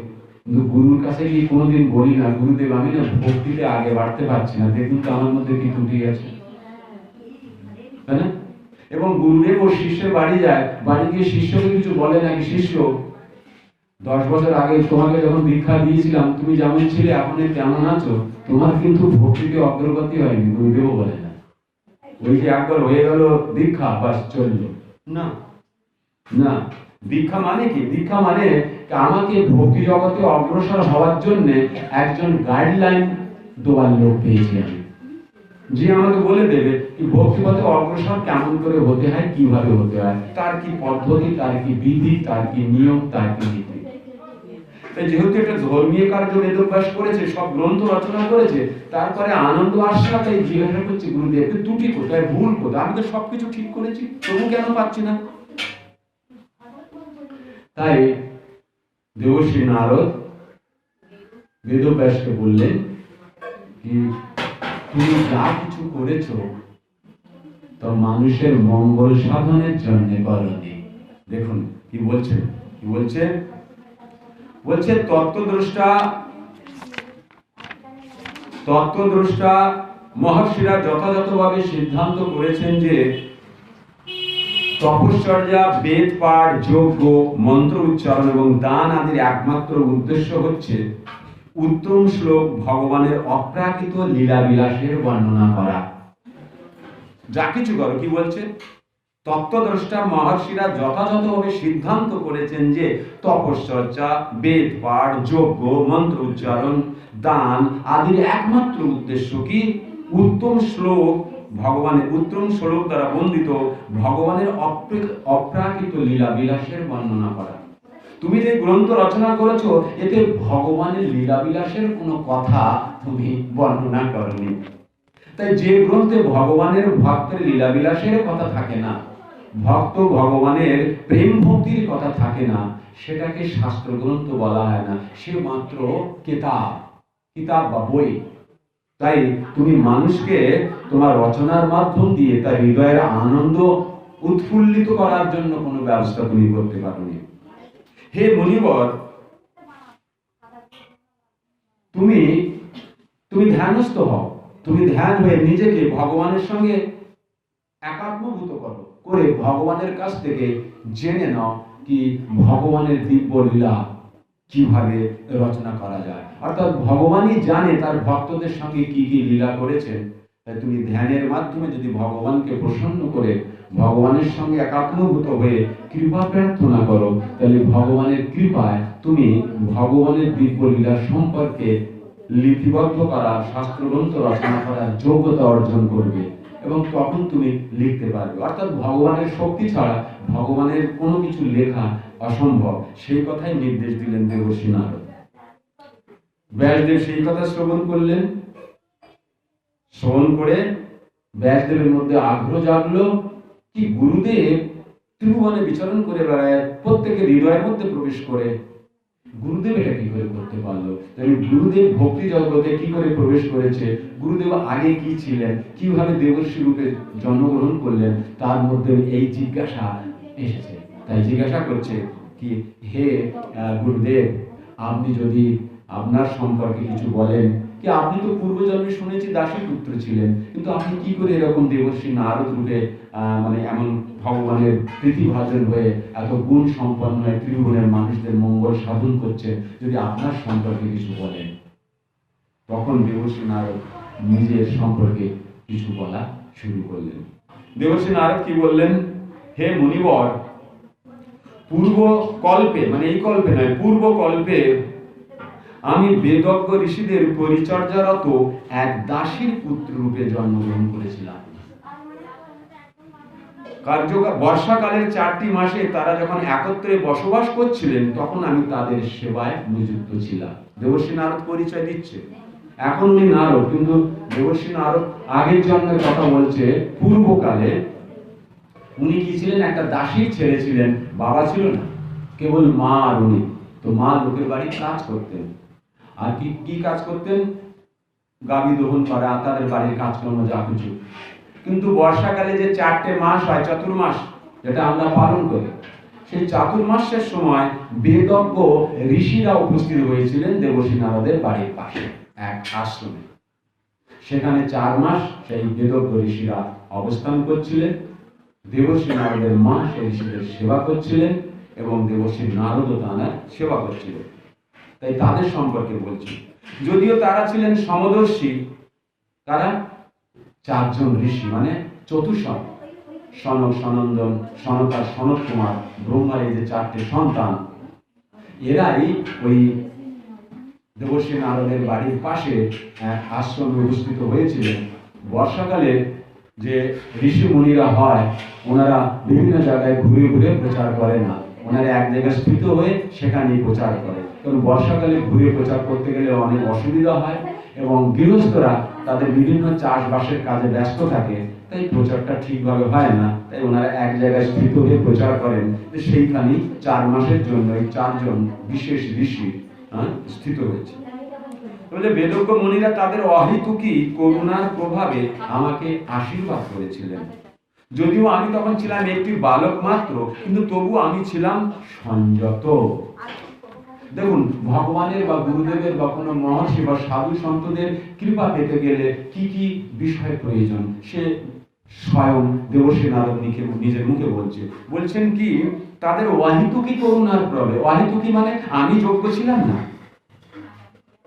কিন্তু গুরুর কাছে গিয়ে কোনোদিন বলি না, গুরুদেব আমি না ভক্তিতে আগে বাড়তে পারছি না, দেখুন তো আমার মধ্যে কি ত্রুটি আছে, তাই না? এবং গুরুদেব ও শিষ্যের বাড়ি যায়, বাড়ি গিয়ে শিষ্যকে কিছু বলে নাকি, শিষ্য 10 বছর আগে তোমাকে যখন দীক্ষা দিয়েছিলাম তুমি যেমন ছিলে এখন কেমন আছো, তোমার কিন্তু ভক্তিতে অগ্রগতি হয়নি। গুরুদেব বলে না, ওই যে একবার হয়ে গেল দীক্ষা বাস চললো না। না, দীক্ষা মানে কি? দীক্ষা মানে আমাকে ভক্তি জগতে অগ্রসর হওয়ার জন্য একজন গাইডলাইন দেওয়ার লোক পেয়েছি আমি, যে আমাকে বলে দেবে কি ভক্তিপথে অগ্রসর কেমন করে হতে হয়, কিভাবে হতে হয়, তার কি পদ্ধতি, তার কি বিধি, তার কি নিয়ম, তার কি নীতি। যেহেতু একটা ধর্মীয় কার্য বেদব্যাস করেছে, সব গ্রন্থ রচনা করেছে, তারপরে আনন্দ আসছে তাই জিজ্ঞাসা করছে গুরুদেব ত্রুটি কোথায়, ভুল কোথায়, আমি তো সবকিছু ঠিক করেছি, তবু কেন পাচ্ছি না? তাই দেবশ্রী নারদ বেদব্যাসকে বললেন কি তুমি যা কিছু করেছো তো মানুষের মঙ্গল সাধনের জন্য করনি। দেখুন কি বলছে, কি বলছে, বলছে তত্ত্বদ্রষ্টা মহর্ষিরা যথাযথভাবে সিদ্ধান্ত করেছেন যে তপশ্চর্যা, বেদ পাঠ, যজ্ঞ, মন্ত্র উচ্চারণ এবং দান আদির একমাত্র উদ্দেশ্য হচ্ছে উত্তম শ্লোক ভগবানের অপ্রাকৃত লীলা বিলাসের বর্ণনা করা। যা কিছু করো, কি বলছে, তত্ত্বদ্রষ্টা মহর্ষিরা যথাযথভাবে সিদ্ধান্ত করেছেন যে তপশ্চর্যা, বেদ পাঠ, যজ্ঞ, মন্ত্র উচ্চারণ, দান আদির একমাত্র উদ্দেশ্য কি উত্তম শ্লোক ভগবানের, উত্তম শ্লোক দ্বারা বন্দিত ভগবানের অপ্রাকৃত লীলা বিলাসের বর্ণনা করা। তুমি যে গ্রন্থ রচনা করেছো এতে ভগবানের লীলা বিলাসের কোনো কথা তুমি বর্ণনা করনি। তাই যে গ্রন্থে ভগবানের ভক্তের লীলা বিলাসের কথা থাকে না, ভক্ত ভগবানের প্রেম ভক্তির কথা থাকে না, সেটাকে শাস্ত্র গ্রন্থ বলা হয় না, সে মাত্র কিতাব বা বই। তাই তুমি মানুষকে তোমার রচনার মাধ্যম দিয়ে তার হৃদয়ের আনন্দ উৎফুল্লিত করার জন্য কোনো ব্যবস্থা তুমি করতে পারোনি। হে মুনিবর, তুমি ধ্যানস্থ হও, তুমি ধ্যান হয়ে নিজেকে ভগবানের সঙ্গে একাত্মভূত করো, করে ভগবানের কাছ থেকে জেনে নাও কি ভগবানের দিব্য লীলা কিভাবে রচনা করা যায়। অর্থাৎ ভগবানই জানে তার ভক্তদের সঙ্গে কি কি লীলা করেছেন। তাই তুমি ধ্যানের মাধ্যমে যদি ভগবানকে প্রসন্ন করে ভগবানের সঙ্গে একাত্মভূত হয়ে কৃপা প্রার্থনা করো, তাহলে ভগবানের কৃপায় তুমি ভগবানের দিব্য লীলা সম্পর্কে লিপিবদ্ধ করা, শাস্ত্রগ্রন্থ রচনা করার যোগ্যতা অর্জন করবে এবং তখন তুমি লিখতে পারবে। অর্থাৎ ভগবানের শক্তি ছাড়া ভগবানের কোনো কিছু লেখা অসম্ভব, সেই কথাই নির্দেশ দিলেন দেবর্ষি নারদ। ব্যাসদেব সেই কথা শ্রবণ করলেন, শ্রবণ করে ব্যাসদেবের মধ্যে আগ্রহ জাগলো কি গুরুদেব ত্রিভুবনে বিচরণ করে বেড়ায়, প্রত্যেকের হৃদয়ের মধ্যে প্রবেশ করে, গুরুদেব এটা কি করে করতে পারলো? তাহলে গুরুদেব ভক্তি জগতে কি করে প্রবেশ করেছে, গুরুদেব আগে কি ছিলেন, কিভাবে দেবর্ষি রূপে জন্মগ্রহণ করলেন, তার মধ্যে এই জিজ্ঞাসা এসেছে। তাই জিজ্ঞাসা করছে কি হে গুরুদেব, আপনি যদি আপনার সম্পর্কে কিছু বলেন, কি আপনি তো পূর্বজন্মে শুনেছি দাসী পুত্র ছিলেন, কিন্তু আপনি কি করে এরকম দেবর্ষি নারদ রূপে মানে এমন ভগবানের প্রীতিভাজন হয়ে এত গুণ সম্পন্ন হয়ে ত্রিভুবনের মানুষদের মঙ্গল সাধন করছেন, যদি আপনার সম্পর্কে কিছু বলেন। তখন দেবর্ষি নারদ নিজের সম্পর্কে কিছু বলা শুরু করলেন। দেবর্ষি নারদ কি বললেন, হে মুনিবর, পূর্ব কল্পে, মানে এই কল্পে নয়, পূর্ব কল্পে আমি বেদজ্ঞ ঋষিদের পরিচর্যারত এক দাসীর পুত্র রূপে জন্মগ্রহণ করেছিলাম। বর্ষাকালের 4টি মাসে তারা যখন একত্রে বসবাস করছিলেন তখন আমি তাদের সেবায় নিযুক্ত ছিলাম। দেবর্ষি নারদ পরিচয় দিচ্ছে, এখন উনি নারদ, কিন্তু দেবর্ষি নারদ আগের জন্মের কথা বলছে। পূর্বকালে উনি কি ছিলেন, একটা দাসীর ছেলে ছিলেন, বাবা ছিল না, কেবল মা আর উনি। তো মা লোকের বাড়ি কাজ করতেন, আর কি কাজ করতেন, গাভী দহন করা, তাদের বাড়ির কাজকর্ম যা কিছু। কিন্তু বর্ষাকালে যে 4টে মাস হয়, চতুর্মাস, যেটা আমরা পালন করি, সেই চাতুর্মাসের সময় বেদজ্ঞ ঋষিরা উপস্থিত হয়েছিলেন দেবর্ষি নারদের বাড়ির পাশে এক আশ্রমে। সেখানে 4 মাস সেই বেদজ্ঞ ঋষিরা অবস্থান করছিলেন। দেবর্ষী নারদের মা সেই ঋষিদের সেবা করছিলেন এবং দেবর্ষী নারদও তাঁর সেবা করছিলেন। তাই তাদের সম্পর্কে বলছি। যদিও তারা ছিলেন সমদর্শী, তারা চারজন ঋষি, মানে চতুষ্ষণ, সনক, সনন্দন, সনকার, সনত কুমার, ব্রহ্মার এই যে চারটে সন্তান, এরাই ওই দেবর্ষী নারদের বাড়ির পাশে আশ্রমে উপস্থিত হয়েছিলেন। বর্ষাকালে যে ঋষি মুনিরা হয়, ওনারা বিভিন্ন জায়গায় ঘুরে ঘুরে প্রচার করে না, ওনারা এক জায়গায় স্থিত হয়ে সেখানেই প্রচার করে। কারণ বর্ষাকালে ঘুরে প্রচার করতে গেলে অনেক অসুবিধা হয় এবং গৃহস্থরা তাদের বিভিন্ন চাষবাসের কাজে ব্যস্ত থাকে, তাই প্রচারটা ঠিকভাবে হয় না। তাই ওনারা এক জায়গায় স্থিত হয়ে প্রচার করেন। সেইখানেই 4 মাসের জন্য এই 4 জন বিশেষ ঋষি স্থিত হয়েছে। বেদজ্ঞ মুনিরা তাদের অহেতুকী করুণার প্রভাবে আমাকে আশীর্বাদ করেছিলেন। যদিও আমি তখন ছিলাম একটি বালক মাত্র, কিন্তু তবু আমি ছিলাম সংযত। দেখুন, ভগবানের বা গুরুদেবের বা কোনো মহর্ষি বা সাধু সন্তদের কৃপা পেতে গেলে কি কি বিষয় প্রয়োজন, সে স্বয়ং দেবর্ষী নারদ নিজের মুখে বলছেন কি তাদের অহেতুকী করুণার প্রভাবে। অহেতুকী মানে আমি যোগ্য ছিলাম না,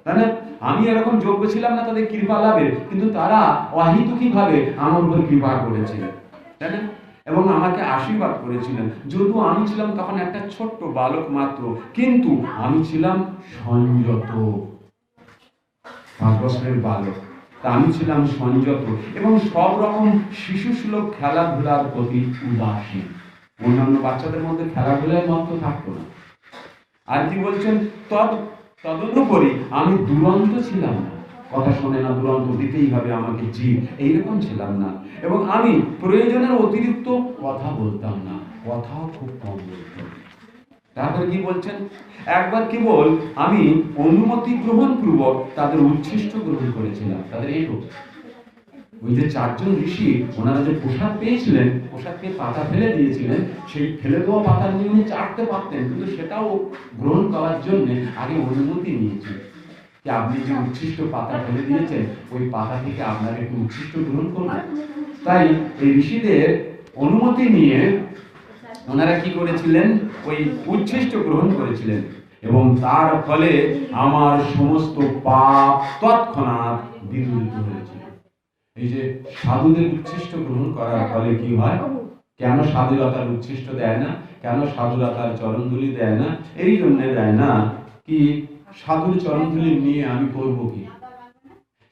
তাই না? আমি এরকম যোগ্য ছিলাম না তাদের কৃপা লাভের, কিন্তু তারা অহেতুকী ভাবে আমার উপর কৃপা করেছিলেন, তাই না? এবং আমাকে আশীর্বাদ করেছিলেন। যদিও আমি ছিলাম তখন একটা ছোট্ট বালক মাত্র, কিন্তু আমি ছিলাম সংযত, 5 বছরের বালক। তা আমি ছিলাম সংযত এবং সব রকম শিশুসুলভ খেলাধুলার প্রতি উদাসীন। অন্যান্য বাচ্চাদের মধ্যে খেলাধুলার মত থাকতো না। আর কি বলছেন, তদুপরি আমি দুরন্ত ছিলাম না, কথা শোনে না, দুরন্ত দিতেই হবে আমাকে জীব, এইরকম ছিলাম না। এবং আমি প্রয়োজনের অতিরিক্ত কথা বলতাম না, কথাও খুব কম বলতাম। তারপরে কি বলছেন, একবার কেবল আমি অনুমতি গ্রহণ পূর্বক তাদের উচ্ছিষ্ট গ্রহণ করেছিলাম। তাদের এইটুকু, ওই যে 4 জন ঋষি ওনারা যে প্রসাদ পেয়েছিলেন, প্রসাদ পেয়ে পাতা ফেলে দিয়েছিলেন, সেই ফেলে দেওয়া পাতা নিয়ে উনি চাটতে পারতেন, কিন্তু সেটাও গ্রহণ করার জন্য আগে অনুমতি নিয়েছিলেন যে আপনি যে উচ্ছিষ্ট পাতা ফেলে দিয়েছেন, ওই পাতা থেকে আপনার একটু উচ্ছিষ্ট গ্রহণ করবেন। তাই এই ঋষিদের অনুমতি নিয়ে ওনারা কি করেছিলেন, ওই উচ্ছিষ্ট গ্রহণ করেছিলেন এবং তার ফলে আমার সমস্ত পাপ তৎক্ষণাৎ বিদূরিত হয়েছিল। এই যে সাধুদের উচ্ছিষ্ট গ্রহণ করার ফলে কি হয়, কেন সাধুলতার উচ্ছিষ্ট দেয় না, কেন সাধুলতার চরণধুলি দেয় না? এই জন্য দেয় না কি সাধুর চরণধুলি নিয়ে আমি করব কি?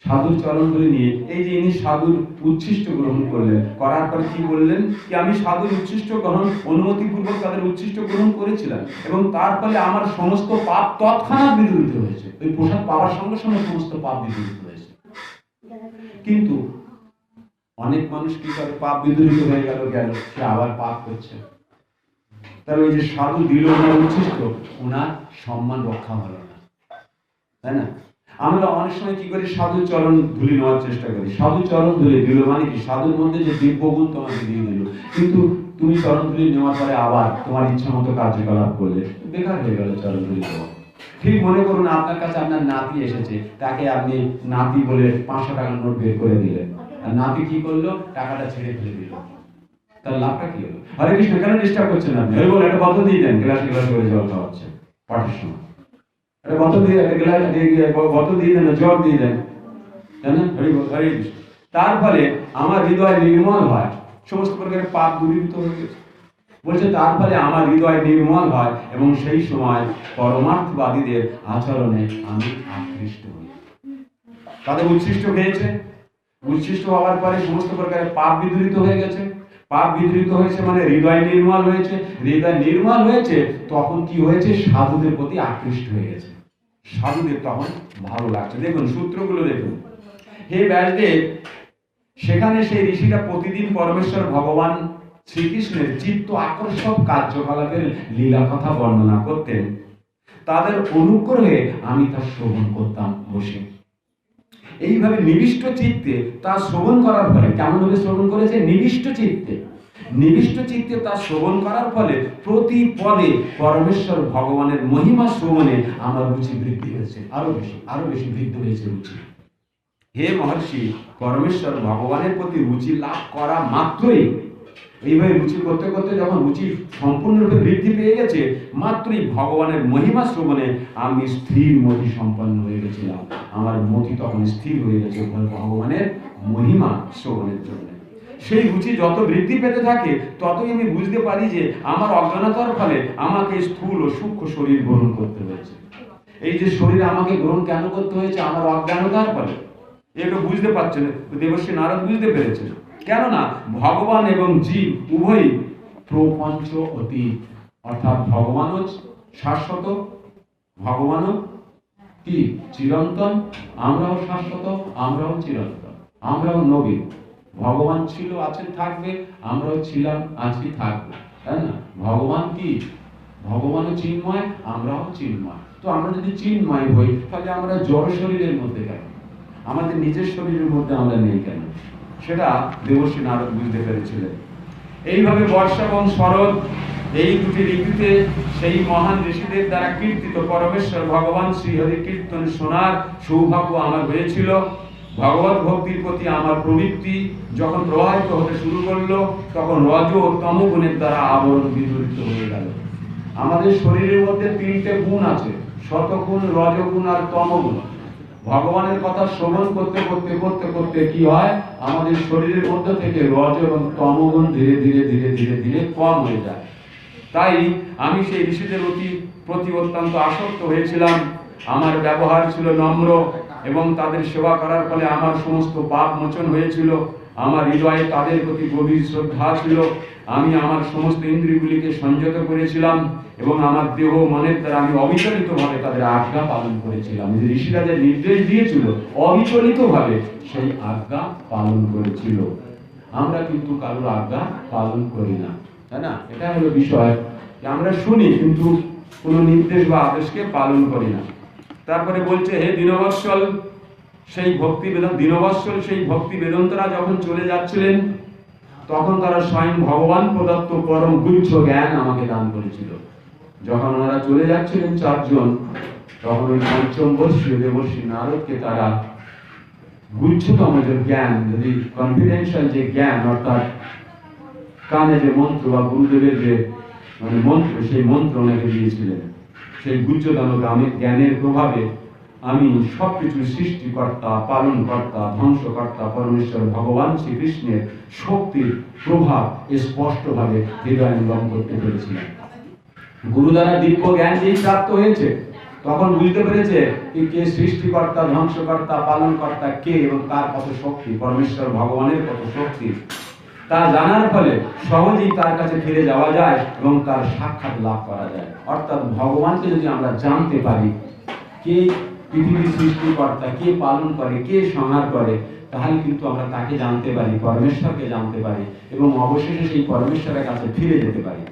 সাধুর চরণধুলি নিয়ে, এই যে ইনি সাধুর উচ্ছিষ্ট গ্রহণ করলেন, করার পর কি বললেন কি আমি সাধুর উচ্ছিষ্ট গ্রহণ অনুমতিপূর্বক তাদের উচ্ছিষ্ট গ্রহণ করেছিলাম এবং তার ফলে আমার সমস্ত পাপ তৎক্ষণাৎ বিদূরিত হয়েছে। ওই প্রসাদ পাওয়ার সঙ্গে সঙ্গে সমস্ত পাপ বিদূরিত হয়েছে। কিন্তু অনেক মানুষ কি করে, পাপ বিদূরিত হয়ে গেল সে আবার পাপ করছে। তার ওই যে সাধু দিল ওনার উচ্ছিষ্ট, ওনার সম্মান রক্ষা হলো না, তাই না? আমরা অনেক সময় কি করি, সাধু চরণ ধুলি নেওয়ার চেষ্টা করি। সাধু চরণ ধুলি দিল মানে কি, সাধুর মধ্যে যে দিব্য গুণ তোমাকে দিয়ে দিল, কিন্তু তুমি চরণ ধুলি নেওয়ার পরে আবার তোমার ইচ্ছা মতো কার্যকলাপ করলে, বেকার হয়ে গেল চরণ ধুলি দেওয়া। ঠিক মনে করুন আপনার কাছে আপনার নাতি এসেছে, তাকে আপনি নাতি বলে 500 টাকার নোট বের করে দিলেন, আর নাতি কি করলো, টাকাটা ছেড়ে ফেলে দিল, তার লাভটা কি হলো? হরে কৃষ্ণ, কেন ডিস্টার্ব করছেন আপনি? হরি বল, একটা বোতল দিয়ে দেন, গ্লাস করে জল খাওয়াচ্ছে পাঠের সময়, একটা বোতল দিয়ে, একটা গ্লাস বোতল দিয়ে দেন, জল দিয়ে দেন, তাই না? হরি বল, হরে কৃষ্ণ। তার ফলে আমার হৃদয় নির্মল হয়, সমস্ত প্রকারের পাপ দূরীভূত হয়ে গেছে। বলছে তার ফলে আমার হৃদয় নির্মল হয় এবং সেই সময় পরমার্থবাদীদের আচরণে আমি আকৃষ্ট হই। তাদের উচ্ছিষ্ট হয়েছে, উচ্ছিষ্ট হওয়ার পরে সমস্ত প্রকারের পাপ বিদূরিত হয়ে গেছে। পাপ বিদূরিত হয়েছে মানে হৃদয় নির্মল হয়েছে। হৃদয় নির্মল হয়েছে, তখন কি হয়েছে, সাধুদের প্রতি আকৃষ্ট হয়ে গেছে, সাধুদের তখন ভালো লাগছে। দেখুন সূত্রগুলো দেখুন। হে ব্যাসদেব, সেখানে সেই ঋষিরা প্রতিদিন পরমেশ্বর ভগবান শ্রীকৃষ্ণের চিত্ত আকর্ষক কার্যকলাপের লীলা কথা বর্ণনা করতেন। তাদের অনুগ্রহে আমি তা শ্রবণ করতাম বসে। এইভাবে নিবিষ্ট চিত্তে তা শ্রবণ করার ফলে, কেমন ভাবে শ্রবণ করেছে, নিবিষ্ট চিত্তে তা শ্রবণ করার ফলে প্রতি পদে পরমেশ্বর ভগবানের মহিমা শ্রবণে আমার রুচি বৃদ্ধি হয়েছে, আরো বেশি বৃদ্ধি হয়েছে রুচি। হে মহর্ষি, পরমেশ্বর ভগবানের প্রতি রুচি লাভ করা মাত্রই এইভাবে রুচি করতে করতে যখন রুচি সম্পূর্ণরূপে বৃদ্ধি পেয়ে গেছে, মাত্রই ভগবানের মহিমা শ্রবণে আমি স্থির মতি সম্পন্ন হয়ে গেছিলাম। আমার মতি তখন স্থির হয়ে গেছে ভগবানের মহিমা শ্রবণের জন্য। সেই রুচি যত বৃদ্ধি পেতে থাকে ততই আমি বুঝতে পারি যে আমার অজ্ঞানতার ফলে আমাকে স্থূল ও সূক্ষ্ম শরীর গ্রহণ করতে হয়েছে। এই যে শরীর আমাকে গ্রহণ কেন করতে হয়েছে? আমার অজ্ঞানতার ফলে। এটা বুঝতে পারছেন, দেবশ্রী নারদ বুঝতে পেরেছেন। কেননা ভগবান এবং জীব উভয়ই প্রপঞ্চ অতীত, অর্থাৎ ভগবানও শাশ্বত, ভগবানও কি চিরন্তন, আমরাও শাশ্বত, আমরাও চিরন্তন, আমরাও নবীন। ভগবান ছিল, আছেন, থাকবে, আমরাও ছিলাম, আছি, থাকবো, তাই না? ভগবান কি? ভগবানও চিন্ময়, আমরাও চিন্ময়। তো আমরা যদি চিন্ময় হই তাহলে আমরা জড় শরীরের মধ্যে কেন? আমাদের নিজের শরীরের মধ্যে আমরা নেই কেন? সেটা দেবশ্রী নারদ বুঝতে পেরেছিলেন। এইভাবে বর্ষা এবং শরৎ, এই দুটি ঋতুতে সেই মহান ঋষিদের দ্বারা কীর্তিত পরমেশ্বর ভগবান শ্রীহরির কীর্তন শোনার সৌভাগ্য আমার হয়েছিল। ভগবত ভক্তির প্রতি আমার প্রবৃত্তি যখন প্রবাহিত হতে শুরু করলো, তখন রজ ও তম গুণের দ্বারা আবরণ বিদূরিত হয়ে গেল। আমাদের শরীরের মধ্যে তিনটে গুণ আছে, সতগুণ, রজগুণ আর তমগুণ। ভগবানের কথা শ্রবণ করতে করতে করতে করতে কি হয়, আমাদের শরীরের মধ্যে থেকে রজ এবং তমগুণ ধীরে ধীরে ধীরে ধীরে ধীরে কম হয়ে যায়। তাই আমি সেই ঋষিদের প্রতি অত্যন্ত আসক্ত হয়েছিলাম। আমার ব্যবহার ছিল নম্র এবং তাদের সেবা করার ফলে আমার সমস্ত পাপ মোচন হয়েছিল। আমার হৃদয়ে তাদের প্রতি গভীর শ্রদ্ধা ছিল। আমি আমার সমস্ত ইন্দ্রিয়গুলিকে সংযত করেছিলাম এবং আমার দেহ মনের দ্বারা আমি অবিচলিতভাবে তাদের আজ্ঞা পালন করেছিলাম। যে ঋষিরা যে নির্দেশ দিয়েছিল অবিচলিতভাবে সেই আজ্ঞা পালন করেছিল। আমরা কিন্তু কারোর আজ্ঞা পালন করি না, তাই না? এটা হলো বিষয়, আমরা শুনি কিন্তু কোনো নির্দেশ বা আদেশকে পালন করি না। তারপরে বলছে, হে দীনবৎসল, সেই ভক্তি বেদান্তরা যখন চলে যাচ্ছিলেন তখন তারা স্বয়ং ভগবান প্রদত্ত পরম গুচ্ছ জ্ঞান আমাকে দান করেছিল। যখন ওনারা চলে যাচ্ছিলেন চারজন, তখন ওই পঞ্চম বর্ষীয় দেবশ্রী নারদকে তারা গুচ্ছতম যে জ্ঞান, যদি কনফিডেন্সিয়াল যে জ্ঞান, অর্থাৎ কানে যে মন্ত্র বা গুরুদেবের যে মন্ত্র, সেই মন্ত্র ওনাকে দিয়েছিলেন। সেই গুচ্ছতম জ্ঞানের প্রভাবে আমি সবকিছু সৃষ্টিকর্তা, পালনকর্তা, ধ্বংসকর্তা পরমেশ্বর ভগবান শ্রীকৃষ্ণের শক্তির প্রভাব স্পষ্টভাবে হৃদয়ঙ্গম করতে পেরেছিলাম। গুরু দ্বারা দিব্য জ্ঞান যেই প্রাপ্ত হয়েছে, তখন বুঝতে পেরেছে কে সৃষ্টিকর্তা, ধ্বংসকর্তা, পালনকর্তা কে এবং তার কত শক্তি, পরমেশ্বর ভগবানের কত শক্তি, তা জানার ফলে সহজেই তার কাছে ফিরে যাওয়া যায় এবং তার সাক্ষাৎ লাভ করা যায়। অর্থাৎ ভগবানকে যদি আমরা জানতে পারি, কে পৃথিবীর সৃষ্টিকর্তা, কে পালন করে, কে সংহার করে, তাহলে কিন্তু আমরা তাকে জানতে পারি, পরমেশ্বরকে জানতে পারি এবং অবশেষে সেই পরমেশ্বরের কাছে ফিরে যেতে পারি।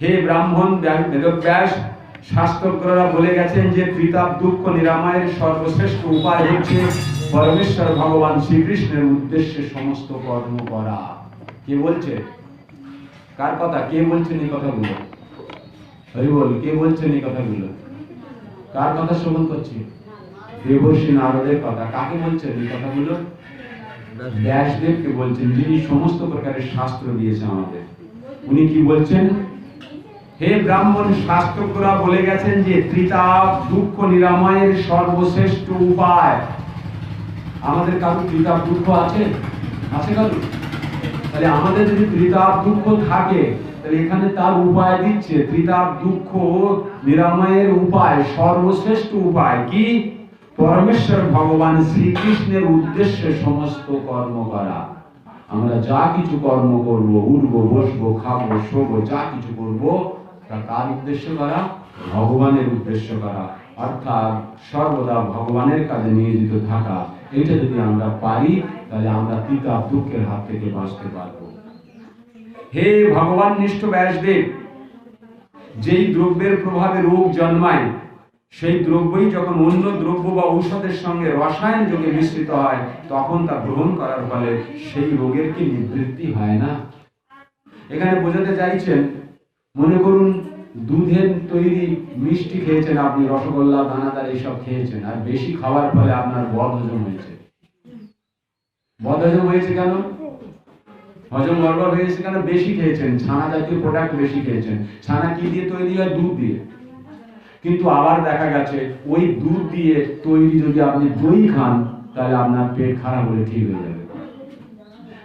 হে ব্রাহ্মণ, বেদব্যাস শাস্ত্রজ্ঞরা বলে গেছেন যে ত্রিতাপ দুঃখ নিরাময়ের সর্বশ্রেষ্ঠ উপায় হচ্ছে পরমেশ্বর ভগবান শ্রীকৃষ্ণের উদ্দেশ্যে সমস্ত কর্ম করা। কে বলছে? কার কথা? কে বলছেন এই কথাগুলো? হরি বল, কে বলছেন এই কথাগুলো? কার কথা শ্রবণ করছি? দেবশ্রী নারদের কথা। কাকে বলছেন এই কথাগুলো? ব্যাসদেবকে বলছেন, যিনি সমস্ত প্রকারের শাস্ত্র দিয়েছেন আমাদের। উনি কি বলছেন? হে ব্রাহ্মণ, শাস্ত্রজ্ঞরা বলে গেছেন যে ত্রিতাপ দুঃখ নিরাময়ের সর্বশ্রেষ্ঠ উপায়। আমাদের কারো ত্রিতাপ দুঃখ আছে? আছে কারো? তাহলে আমাদের যদি ত্রিতাপ দুঃখ থাকে, তাহলে এখানে তার উপায় দিচ্ছে। ত্রিতাপ দুঃখ নিরাময়ের উপায়, সর্বশ্রেষ্ঠ উপায় কি? পরমেশ্বর ভগবান শ্রীকৃষ্ণের উদ্দেশ্যে সমস্ত কর্ম করা। আমরা যা কিছু কর্ম করব, উঠবো, বসবো, খাবো, শোবো, যা কিছু করবো, তা কার উদ্দেশ্য করা? ভগবানের উদ্দেশ্য করা। অর্থাৎ সর্বদা ভগবানের কাজে নিয়োজিত থাকা। এটা যদি আমরা পারি, তাহলে আমরা ত্রিতাপ দুঃখের হাত থেকে বাঁচতে পারবো। হে ভগবান নিষ্ঠ ব্যাসদেব, যেই দ্রব্যের প্রভাবে রোগ জন্মায়, সেই দ্রব্যই যখন অন্য দ্রব্য বা ঔষধের সঙ্গে রসায়ন যোগে মিশ্রিত হয়, তখন তা গ্রহণ করার ফলে সেই রোগের কি নিবৃত্তি হয় না? এখানে বোঝাতে চাইছেন, মনে করুন দুধের তৈরি মিষ্টি খেয়েছেন আপনি, রসগোল্লা, দানাদার এইসব খেয়েছেন, আর বেশি খাওয়ার ফলে আপনার বদহজম হয়েছে। বদহজম হয়েছে কেন? হজম গড়বড় হয়েছে কেন? বেশি খেয়েছেন, ছানা জাতীয় প্রোডাক্ট বেশি খেয়েছেন। ছানা কি দিয়ে তৈরি হয়? দুধ দিয়ে। কিন্তু আবার দেখা গেছে ওই দুধ দিয়ে তৈরি যদি আপনি দই খান, তাহলে আপনার পেট খারাপ হলে ঠিক হয়ে যাবে।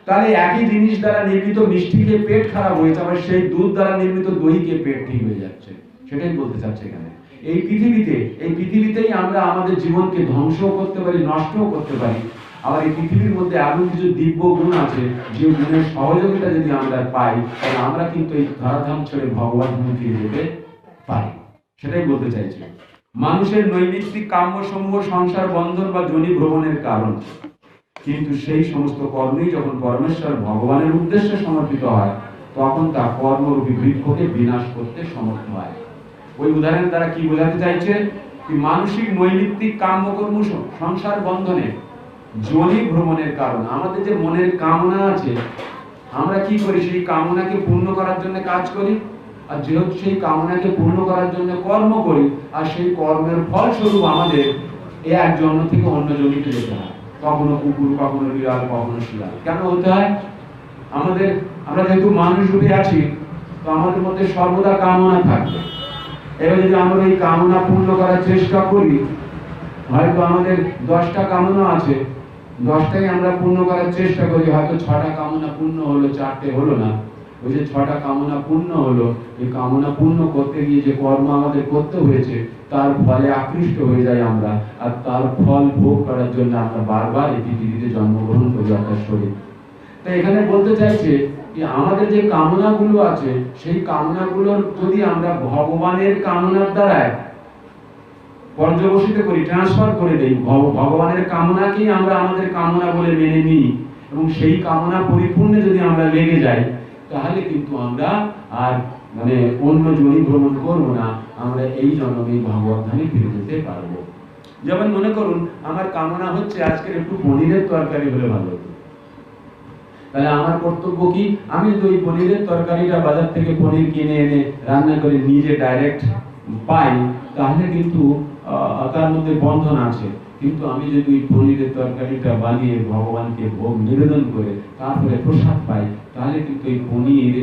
তাহলে একই জিনিস দ্বারা নির্মিত মিষ্টি খেয়ে পেট খারাপ হয়েছে, আবার সেই দুধ দ্বারা নির্মিত দই খেয়ে পেট ঠিক হয়ে যাচ্ছে। সেটাই বলতে চাচ্ছে এখানে। এই পৃথিবীতেই আমরা আমাদের জীবনকে ধ্বংসও করতে পারি, নষ্টও করতে পারি। আবার এই পৃথিবীর মধ্যে এমন কিছু দিব্য গুণ আছে, যে গুণের সহযোগিতা যদি আমরা পাই, তাহলে আমরা কিন্তু এই ধরাধাম ছেড়ে ভগবান ফিরে যেতে পারি। সেটাই বলতে চাইছি। মানুষের নৈমিত্তিক কাম্যসমূহ সংসার বন্ধন বা যোনি ভ্রমণের কারণ, কিন্তু সেই সমস্ত কর্মই যখন পরমেশ্বর ভগবানের উদ্দেশ্যে সমর্পিত হয়, তখন তা কর্মরূপী বৃক্ষকে বিনাশ করতে সমর্থ হয়। ওই উদাহরণ দ্বারা কি বোঝাতে চাইছে? কি মানসিক নৈমিত্তিক কাম্যকর্ম সংসার বন্ধনে যোনি ভ্রমণের কারণ। আমাদের যে মনের কামনা আছে, আমরা কি করি? সেই কামনাকে পূর্ণ করার জন্য কাজ করি, আর যেহেতু সেই কামনাকে পূর্ণ করার জন্য কর্ম করি, আর সেই কর্মের ফলস্বরূপ আমাদের এক জন্ম থেকে অন্য জন্মে যেতে হয়। কখনো কুকুর, কখনো বিড়াল, কখনো শিয়াল। কেন হতে হয়? আমরা যেহেতু মানুষ রূপে আছি, তো আমাদের মধ্যে সর্বদা কামনা থাকবে। এবার যদি আমরা এই কামনা পূর্ণ করার চেষ্টা করি, হয়তো আমাদের 10টা কামনা আছে, 10টাই আমরা পূর্ণ করার চেষ্টা করি, হয়তো 6টা কামনা পূর্ণ হলো, 4টে হলো না। ওই যে 6টা কামনা পূর্ণ হলো, এই কামনা পূর্ণ করতে গিয়ে যে কর্ম আমাদের করতে হয়েছে, তার ফলে আকৃষ্ট হয়ে যায় আমরা, আর তার ফল ভোগ করার জন্য আমরা বারবার এই পৃথিবীতে জন্মগ্রহণ করি, অর্থাৎ শরীর। তাই এখানে বলতে চাইছে যে আমাদের যে কামনাগুলো আছে, সেই কামনাগুলোর যদি আমরা ভগবানের কামনার দ্বারায় পর্যবসিত করি, ট্রান্সফার করে দেই, ভগবানের কামনাকেই আমরা আমাদের কামনা বলে মেনে নিই, এবং সেই কামনা পরিপূর্ণে যদি আমরা লেগে যাই, তাহলে কিন্তু আমরা আর অন্য যোনি ভ্রমণ করব না, আমরা এই জন্মে ভগবত ধামে ফিরে যেতে পারবো। যেমন মনে করুন, আমার কামনা হচ্ছে আজকের একটু পনিরের তরকারি হলে ভালো হতো। তাহলে আমার কর্তব্য কি? আমি যদি ওই পনিরের তরকারিটা বাজার থেকে পনির কিনে এনে রান্না করে নিজে ডাইরেক্ট পাই, তাহলে কিন্তু তার মধ্যে বন্ধন আছে। কিন্তু আমি যদি ওই পনিরের তরকারিটা বানিয়ে ভগবানকে ভোগ নিবেদন করে তারপরে প্রসাদ পাই, তাহলে কিন্তু এই পনির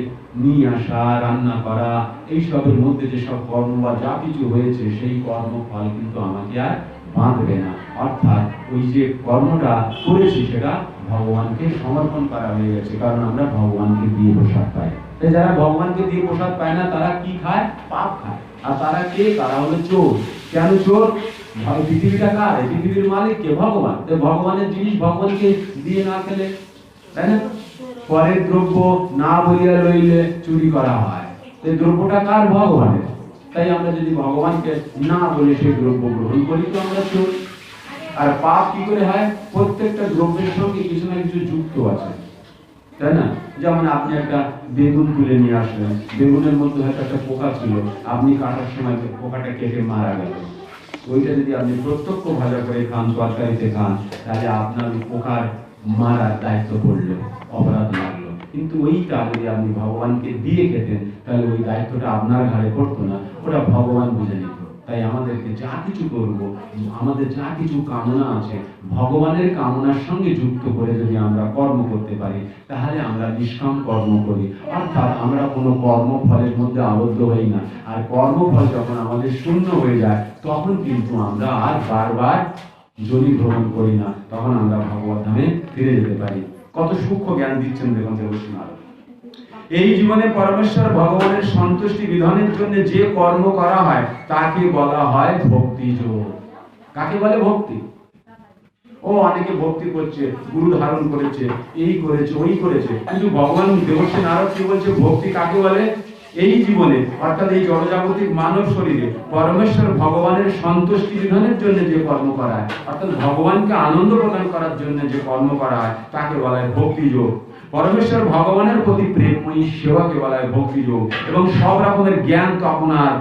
নিয়ে আসা, রান্না করা, এইসবের মধ্যে যেসব কর্ম বা যা কিছু হয়েছে, সেই কর্মফল কিন্তু আমাকে আর বাঁধবে না। অর্থাৎ ওই যে কর্মটা করেছি, সেটা ভগবানকে সমর্পণ করা হয়ে গেছে, কারণ আমরা ভগবানকে দিয়ে প্রসাদ পাই। তাই যারা ভগবানকে দিয়ে প্রসাদ পায় না, তারা কি খায়? পাপ খায়। আর তারা কে? তারা হলো চোর। কেন চোর? পৃথিবীটা কার? পৃথিবীর মালিক কে? ভগবান। ভগবানের জিনিস ভগবানকে দিয়ে না খেলে, তাই না? পরের দ্রব্য না বলিয়া লইলে চুরি করা হয়। এই দ্রব্যটা কার? ভগবানের। তাই আমরা যদি ভগবানকে না বলে সেই দ্রব্য গ্রহণ করি, তো আমরা চোর। আর পাপ কি করে হয়? প্রত্যেকটা দ্রব্যের সঙ্গে কিছু না কিছু যুক্ত আছে, তাই না? যেমন আপনি একটা বেগুন তুলে নিয়ে আসলেন, বেগুনের মধ্যে হয়তো একটা পোকা ছিল, আপনি কাটার সময় পোকাটা কেটে মারা গেল। ওইটা যদি আপনি প্রত্যক্ষ ভাজা করে খান, তরকারিতে খান, তাহলে আপনার ওই পোকার মারার দায়িত্ব পড়লো, অপরাধ লাগলো। কিন্তু ওইটা যদি আপনি ভগবানকে দিয়ে খেতেন, তাহলে ওই দায়িত্বটা আপনার ঘাড়ে পড়তো না, ওটা ভগবান বুঝে নিত। তাই আমাদেরকে যা কিছু করব, আমাদের যা কিছু কামনা আছে, ভগবানের কামনার সঙ্গে যুক্ত করে যদি আমরা কর্ম করতে পারি, তাহলে আমরা নিষ্কাম কর্ম করি। অর্থাৎ আমরা কোনো কর্মফলের মধ্যে আবদ্ধ হই না। আর কর্মফল যখন আমাদের শূন্য হয়ে যায়, তখন কিন্তু আমরা আর বারবার যোনি ভ্রমণ করি না, তখন আমরা ভগবত ধামে ফিরে যেতে পারি। কত সূক্ষ্ম জ্ঞান দিচ্ছেন দেখুন দেবশ্রী নারদ। এই জীবনে পরমেশ্বর ভগবানের সন্তুষ্টি বিধানের জন্য যে কর্ম করা হয়, তাকে বলা হয় ভক্তি যোগ। কাকে বলে? ভক্তি। ও অনেকে ভক্তি করছে, গুরু ধারণ করেছে, এই করেছে, ওই করেছে, কিন্তু ভগবান দেবশ্রী নারদ কি বলছে? ভক্তি কাকে বলে? এই জীবনে, অর্থাৎ এই জড়জাগতিক মানব শরীরে পরমেশ্বর ভগবানের সন্তুষ্টি বিধানের জন্য যে কর্ম করা হয়, অর্থাৎ ভগবানকে আনন্দ প্রদান করার জন্য যে কর্ম করা হয়, তাকে বলা হয় ভক্তি যোগ। পরমেশ্বর ভগবানের প্রতি প্রেমময়ী সেবাকে বলা হয় ভক্তি যোগ। এবং সব রকমের জ্ঞান তখন আর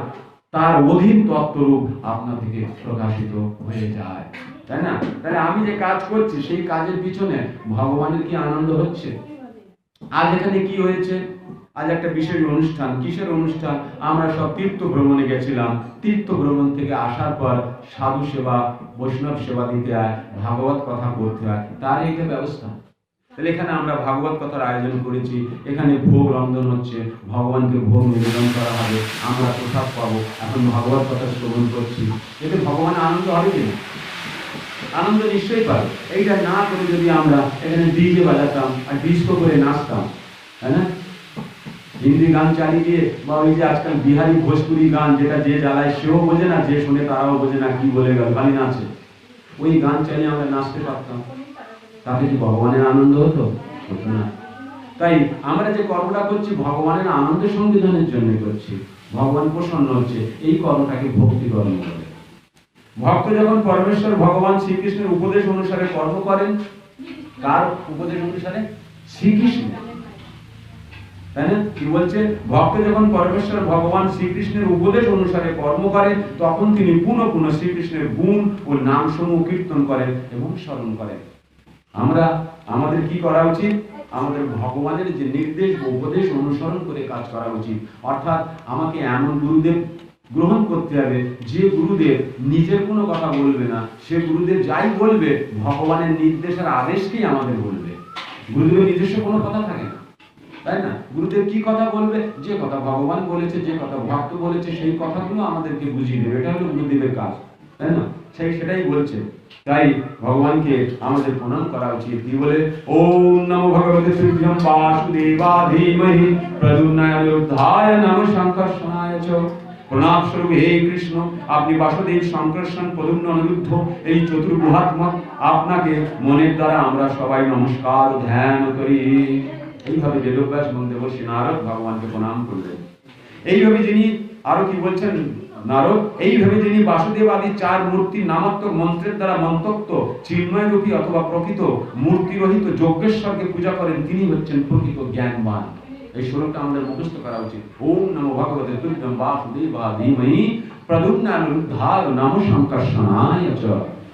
তার অধীন তত্ত্বরূপ আপনা থেকে প্রকাশিত হয়ে যায়, তাই না? তাহলে আমি যে কাজ করছি, সেই কাজের পিছনে ভগবানের কি আনন্দ হচ্ছে? আজ এখানে কি হয়েছে? আজ একটা বিশেষ অনুষ্ঠান। কিসের অনুষ্ঠান? আমরা সব তীর্থ ভ্রমণে গেছিলাম। তীর্থ ভ্রমণ থেকে আসার পর সাধু সেবা, বৈষ্ণব সেবা দিতে হয়, ভাগবত কথা বলতে হয়, তার এইটা ব্যবস্থা। তাহলে এখানে আমরা ভাগবত কথার আয়োজন করেছি, এখানে ভোগ রন্ধন হচ্ছে, ভগবানকে ভোগ নিবেদন করা হবে, আমরা প্রসাদ পাবো, এখন ভাগবত কথা শ্রবণ করছি, এতে ভগবানের আনন্দ হবে কিনা? আনন্দ নিশ্চয়ই পাবে। এইটা না করে যদি আমরা এখানে ডিজে বাজাতাম আর ডিস্কো করে নাচতাম, তাই না, হিন্দি গান চালিয়ে দিয়ে, বা ওই যে আজকাল বিহারি ভোজপুরি গান, যেটা যে জ্বালায় সেও বোঝে না, যে শুনে তারাও বোঝে না কি বলে গেল, খালি নাচে, ওই গান চালিয়ে আমরা নাচতে পারতাম, তাতে কি ভগবানের আনন্দ হতো? হতো না। তাই আমরা যে কর্মটা করছি ভগবানের আনন্দ সংবিধানের জন্য করছি, ভগবান প্রসন্ন হচ্ছে, এই কর্মটাকে ভক্তি কর্ম বলে। ভক্ত যখন পরমেশ্বর ভগবান শ্রীকৃষ্ণের উপদেশ অনুসারে কর্ম করেন, কার উপদেশ অনুসারে? শ্রীকৃষ্ণ, তাই না? কি বলছে? ভক্ত যখন পরমেশ্বর ভগবান শ্রীকৃষ্ণের উপদেশ অনুসারে কর্ম করে, তখন তিনি পুনঃ পুনঃ শ্রীকৃষ্ণের গুণ ও নাম সমূহ কীর্তন করেন এবং স্মরণ করেন। আমরা আমাদের কি করা উচিত? আমাদের ভগবানের যে নির্দেশ ও উপদেশ অনুসরণ করে কাজ করা উচিত। অর্থাৎ আমাকে এমন গুরুদেব গ্রহণ করতে হবে যে গুরুদেব নিজের কোনো কথা বলবে না, সে গুরুদেব যাই বলবে ভগবানের নির্দেশের আদেশকেই আমাদের বলবে। গুরুদেবের নিজস্ব কোনো কথা থাকে না, তাই না? গুরুদেব কি কথা বলবে? যে কথা ভগবান বলেছে, যে কথা ভক্ত বলেছে, সেই কথাগুলো আমাদেরকে বুঝিয়ে দেবে। এটা হলো গুরুদেবের কাজ, তাই না? সেটাই বলছে। তাই ভগবানকে আমাদের প্রণাম করা উচিত। কি বলে? ওম নমো ভগবতে তুভ্যং বাসুদেবায় ধীমহি প্রদ্যুম্নায় নমো সংকর্ষণায় চ। প্রণাম স্বরূপ হে কৃষ্ণ, আপনি বাসুদেব, সংকর্ষণ, প্রদ্যুম্ন, অনিরুদ্ধ, এই চতুর্গুহাত্মক আপনাকে মনের দ্বারা আমরা সবাই নমস্কার ও ধ্যান করি। এইভাবে বেদব্যাস এবং দেবর্ষি নারদ ভগবানকে প্রণাম করলেন। এইভাবে যিনি আরো কি বলছেন নারদ? এইভাবে যিনি বাসুদেব আদি চার মূর্তির নামাত্মক মন্ত্রের দ্বারা মন্তক্ত চিন্ময় রূপী অথবা প্রকৃত মূর্তিরহিত যজ্ঞেশ্বরকে পূজা করেন, তিনি হচ্ছেন প্রকৃত জ্ঞানবান। এই শ্লোকটা আমাদের মুখস্থ করা উচিত। ওম নমো ভগবতে তুভ্যং বাসুদেবায় ধীমহি প্রদ্যুম্নায় নমো সংকর্ষণায় চ।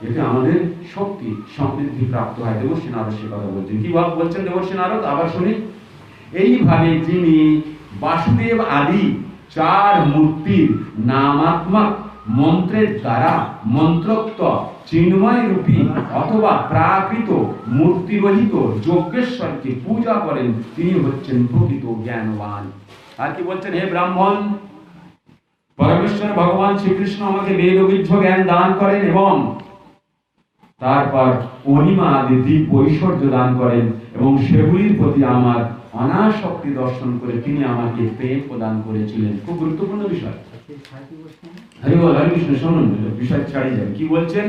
এতে আমাদের শক্তি সমৃদ্ধি প্রাপ্ত হয়। দেবর্ষি নারদ সে কথা বলছেন। কি বলছেন দেবর্ষি নারদ? আবার শুনি। এইভাবে যিনি বাসুদেব আদি চার মূর্তির নামাত্মক মন্ত্রের দ্বারা মন্ত্রোক্ত চিন্ময় রূপী অথবা প্রাকৃত মূর্তিরহিত যজ্ঞেশ্বরকে পূজা করেন, তিনি হচ্ছেন প্রকৃত জ্ঞানবান। আর কি বলছেন? হে ব্রাহ্মণ, পরমেশ্বর ভগবান শ্রীকৃষ্ণ আমাকে বেদবিদ্ধ জ্ঞান দান করেন এবং তারপর অনিমা আদি দিব্য ঐশ্বর্য দান করেন এবং সেগুলির প্রতি আমার অনাসক্তি দর্শন করে তিনি আমাকে প্রেম প্রদান করেছিলেন। খুব গুরুত্বপূর্ণ বিষয়। হরি বল, হরি কৃষ্ণ। শুনুন, বিষয় ছাড়িয়ে যাবে। কি বলছেন?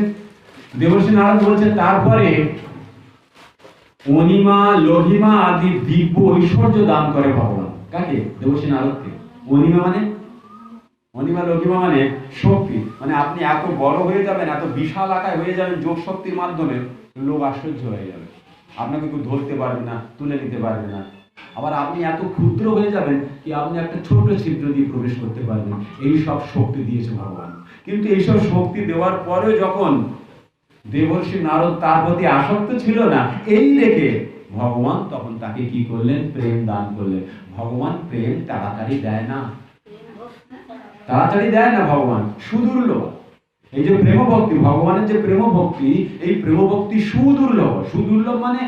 দেবর্ষি নারদ বলছেন, তারপরে অনিমা লঘিমা আদি দিব্য ঐশ্বর্য দান করে ভগবান। কাকে? দেবর্ষি নারদকে। অনিমা মানে, অনিমা লঘিমা মানে শক্তি, মানে আপনি এত বড় হয়ে যাবেন, এত বিশাল আকার হয়ে যাবেন যোগ শক্তির মাধ্যমে, লোক আশ্চর্য হয়ে যাবে, আপনাকে কেউ ধরতে পারবে না, তুলে নিতে পারবে না। আবার আপনি এত ক্ষুদ্র হয়ে যাবেন কি আপনি একটা ছোট ছিদ্র দিয়ে প্রবেশ করতে পারবেন। এই সব শক্তি দিয়েছে ভগবান। কিন্তু এইসব শক্তি দেওয়ার পরেও যখন দেবর্ষি নারদ তার প্রতি আসক্ত ছিল না, এই দেখে ভগবান তখন তাকে কি করলেন? প্রেম দান করলেন। ভগবান প্রেম তাড়াতাড়ি দেয় না, তাড়াতাড়ি দেয় না ভগবান, সুদুর্লভ। এই যে প্রেম ভক্তি, ভগবানের যে প্রেম ভক্তি, এই প্রেম ভক্তি সুদুর্লভ। সুদুর্লভ মানে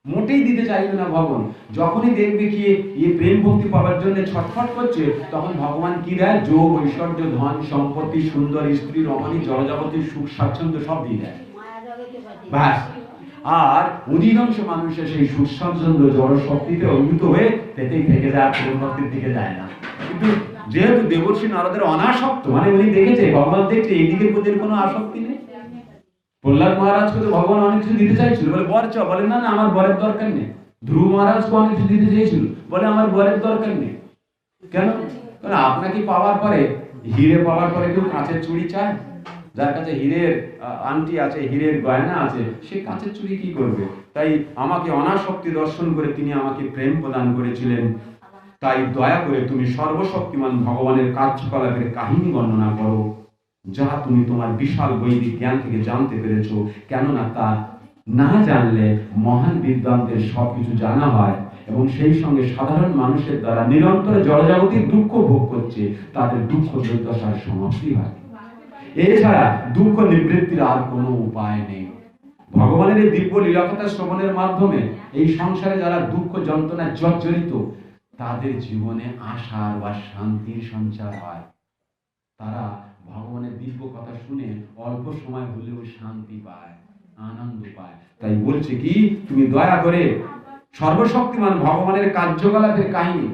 মোটেই দিতে চাইবে না ভগবান। যখনই দেখবে কি এই প্রেম ভক্তি পাওয়ার জন্য ছটফট করছে, তখন ভগবান কি দেয়? যোগ, ঐশ্বর্য, ধন সম্পত্তি, সুন্দর স্ত্রী, রমণী, জলজগতের সুখ স্বাচ্ছন্দ্য সব দিয়ে দেয়। ব্যাস। আর অধিকাংশ মানুষের সেই সুখ স্বাচ্ছন্দ্য জড় শক্তিতে অভিভূত হয়ে তেতেই থেকে যায়, প্রেম ভক্তির দিকে যায় না। কিন্তু যেহেতু দেবর্ষি নারদের অনাসক্ত, মানে উনি দেখেছে, ভগবান দেখছে এইদিকের প্রতি কোনো আসক্তি নেই। প্রহ্লাদ মহারাজকে তো ভগবান অনেক কিছু দিতে চাইছিল, বলে বর চাও, বলে না না আমার বরের দরকার নেই। ধ্রুব মহারাজকে অনেক কিছু দিতে চেয়েছিল, বলে আমার বরের দরকার নেই। কেন? কারণ আপনাকে পাওয়ার পরে, হিরে পাওয়ার পরে কেউ কাঁচের চুড়ি চায়? যার কাছে হীরের আংটি আছে, হীরের গয়না আছে, সে কাঁচের চুড়ি কি করবে? তাই আমাকে অনাসক্তি দর্শন করে তিনি আমাকে প্রেম প্রদান করেছিলেন। তাই দয়া করে তুমি সর্বশক্তিমান ভগবানের কার্যকলাপের কাহিনী বর্ণনা করো, যা তুমি তোমার বিশাল বৈদিক জ্ঞান থেকে জানতে পেরেছো। কেননা তা না জানলে মহান বিদ্বানদের সবকিছু জানা হয় এবং সেই সঙ্গে সাধারণ মানুষের দ্বারা নিরন্তর জড়জাগতিক দুঃখ ভোগ করছে, তাদের দুঃখ দুর্দশার সমাপ্তি হয়। এছাড়া দুঃখ নিবৃত্তির আর কোনো উপায় নেই। ভগবানের এই দিব্য লীলাকথা শ্রবণের মাধ্যমে এই সংসারে যারা দুঃখ যন্ত্রণায় জর্জরিত, তাদের জীবনে আশার বা শান্তির সঞ্চার হয়। তারা ভগবানের দিব্য কথা শুনে অল্প সময় হলেও শান্তি পায়, আনন্দ পায়। তাই বলছে কি, তুমি দয়া করে সর্বশক্তিমান ভগবানের কার্যকলাপের কাহিনী,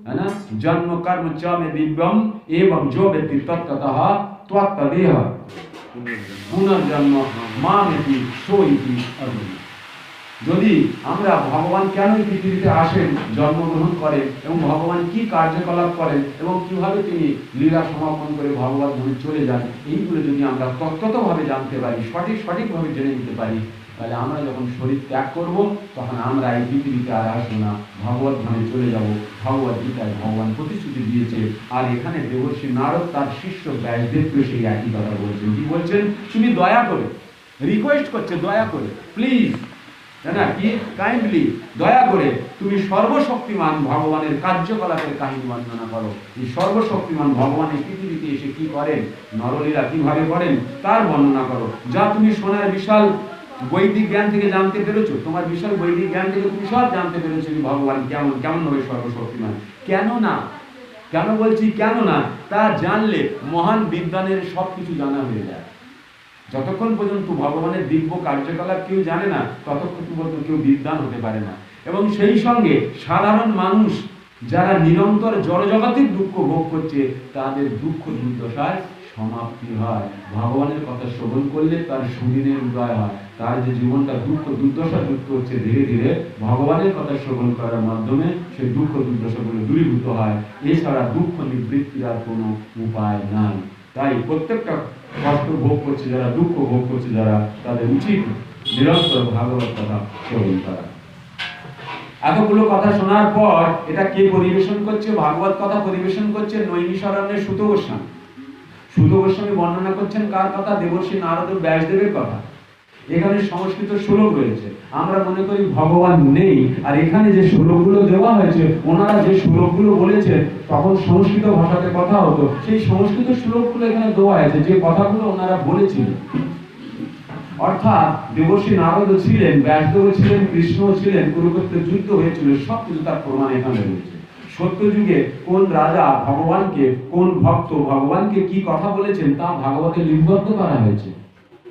है ना, जन्म कर्म च में दिव्यम एवं जो व्यक्ति तत्ततः त्वत्तदेह পুনর্জন্ম মামেতি সোইতি অর্জুন। যদি আমরা ভগবান কেন এই পৃথিবীতে আসেন, জন্মগ্রহণ করেন এবং ভগবান কি কার্যকলাপ করেন এবং কিভাবে তিনি লীলা সমাপন করে ভগবান ধামে চলে যান, এইগুলো যদি আমরা তত্ত্বতভাবে জানতে পারি, সঠিকভাবে জেনে নিতে পারি, তাহলে আমরা যখন শরীর ত্যাগ করব, তখন আমরা এই পৃথিবীতে আর আসবো না, ভগবত ধামে চলে যাব। ভগবত গীতায় ভগবান প্রতিশ্রুতি দিয়েছে। আর এখানে দেবর্ষি নারদ তার শিষ্য ব্যাসদেবকে সেই একই কথা বলছেন। কি বলছেন? তুমি দয়া করে, রিকোয়েস্ট করছে, দয়া করে, প্লিজ, তাই না, কি কাইন্ডলি, দয়া করে তুমি সর্বশক্তিমান ভগবানের কার্যকলাপের কাহিনী বর্ণনা করো। এই সর্বশক্তিমান ভগবান এই পৃথিবীতে এসে কি করেন, নরলীলা কিভাবে করেন, তার বর্ণনা করো। যা তুমি সোনার বিশাল বৈদিক জ্ঞান থেকে জানতে পেরেছো, তোমার বিশাল বৈদিক জ্ঞান থেকে তুমি সব জানতে পেরেছো যে ভগবান কেমন হবে সর্বশক্তিমান। কেন বলছি কেন না, তা জানলে মহান বিদ্বানের সবকিছু জানা হয়ে যায়। যতক্ষণ পর্যন্ত ভগবানের দিব্য কার্যকলাপ কেউ জানে না, ততক্ষণ পর্যন্ত কেউ বিদ্বান হতে পারে না। এবং সেই সঙ্গে সাধারণ মানুষ যারা নিরন্তর জড়জগতের দুঃখ ভোগ করছে, তাদের দুঃখ দুর্দশার সমাপ্তি হয়। ভগবানের কথা শ্রবণ করলে তার সুদিনের উদয় হয়। তার যে জীবনটা দুঃখ দুর্দশা যুক্ত হচ্ছে, ধীরে ধীরে ভগবানের কথা শ্রবণ করার মাধ্যমে সেই দুঃখ দুর্দশাগুলো দূরীভূত হয়। এছাড়া দুঃখ নিবৃত্তির আর কোনো উপায় নাই। তাই প্রত্যেকটা কষ্ট ভোগ করছে যারা, দুঃখ ভোগ করছে যারা, তাদের উচিত নিরন্তর ভাগবত কথা শ্রবণ করা। এতগুলো কথা শোনার পর এটা কে পরিবেশন করছে? ভাগবত কথা পরিবেশন করছে নৈমিষারণ্যের সুত গোস্বামী। সুত গোস্বামী বর্ণনা করছেন কার কথা? দেবর্ষি নারদ ব্যাসদেবের কথা। এখানে সংস্কৃত শ্লোক রয়েছে। আমরা মনে করি ভগবান নেই, আর এখানে যে শ্লোকগুলো দেওয়া হয়েছে, ওনারা যে শ্লোকগুলো বলেছেন তখন সংস্কৃত ভাষাতে কথা হতো, সেই সংস্কৃত শ্লোকগুলো এখানে দেওয়া হয়েছে, যে কথাগুলো ওনারা বলেছিলেন। অর্থাৎ দেবর্ষি নারদ ছিলেন, ব্যাসদেব ছিলেন, কৃষ্ণ ছিলেন, কুরুক্ষেত্রের যুদ্ধ হয়েছিল, সবকিছু তার প্রমাণ এখানে রয়েছে। সত্যযুগে কোন রাজা ভগবানকে, কোন ভক্ত ভগবানকে কি কথা বলেছেন, তা ভাগবতে লিপিবদ্ধ করা হয়েছে।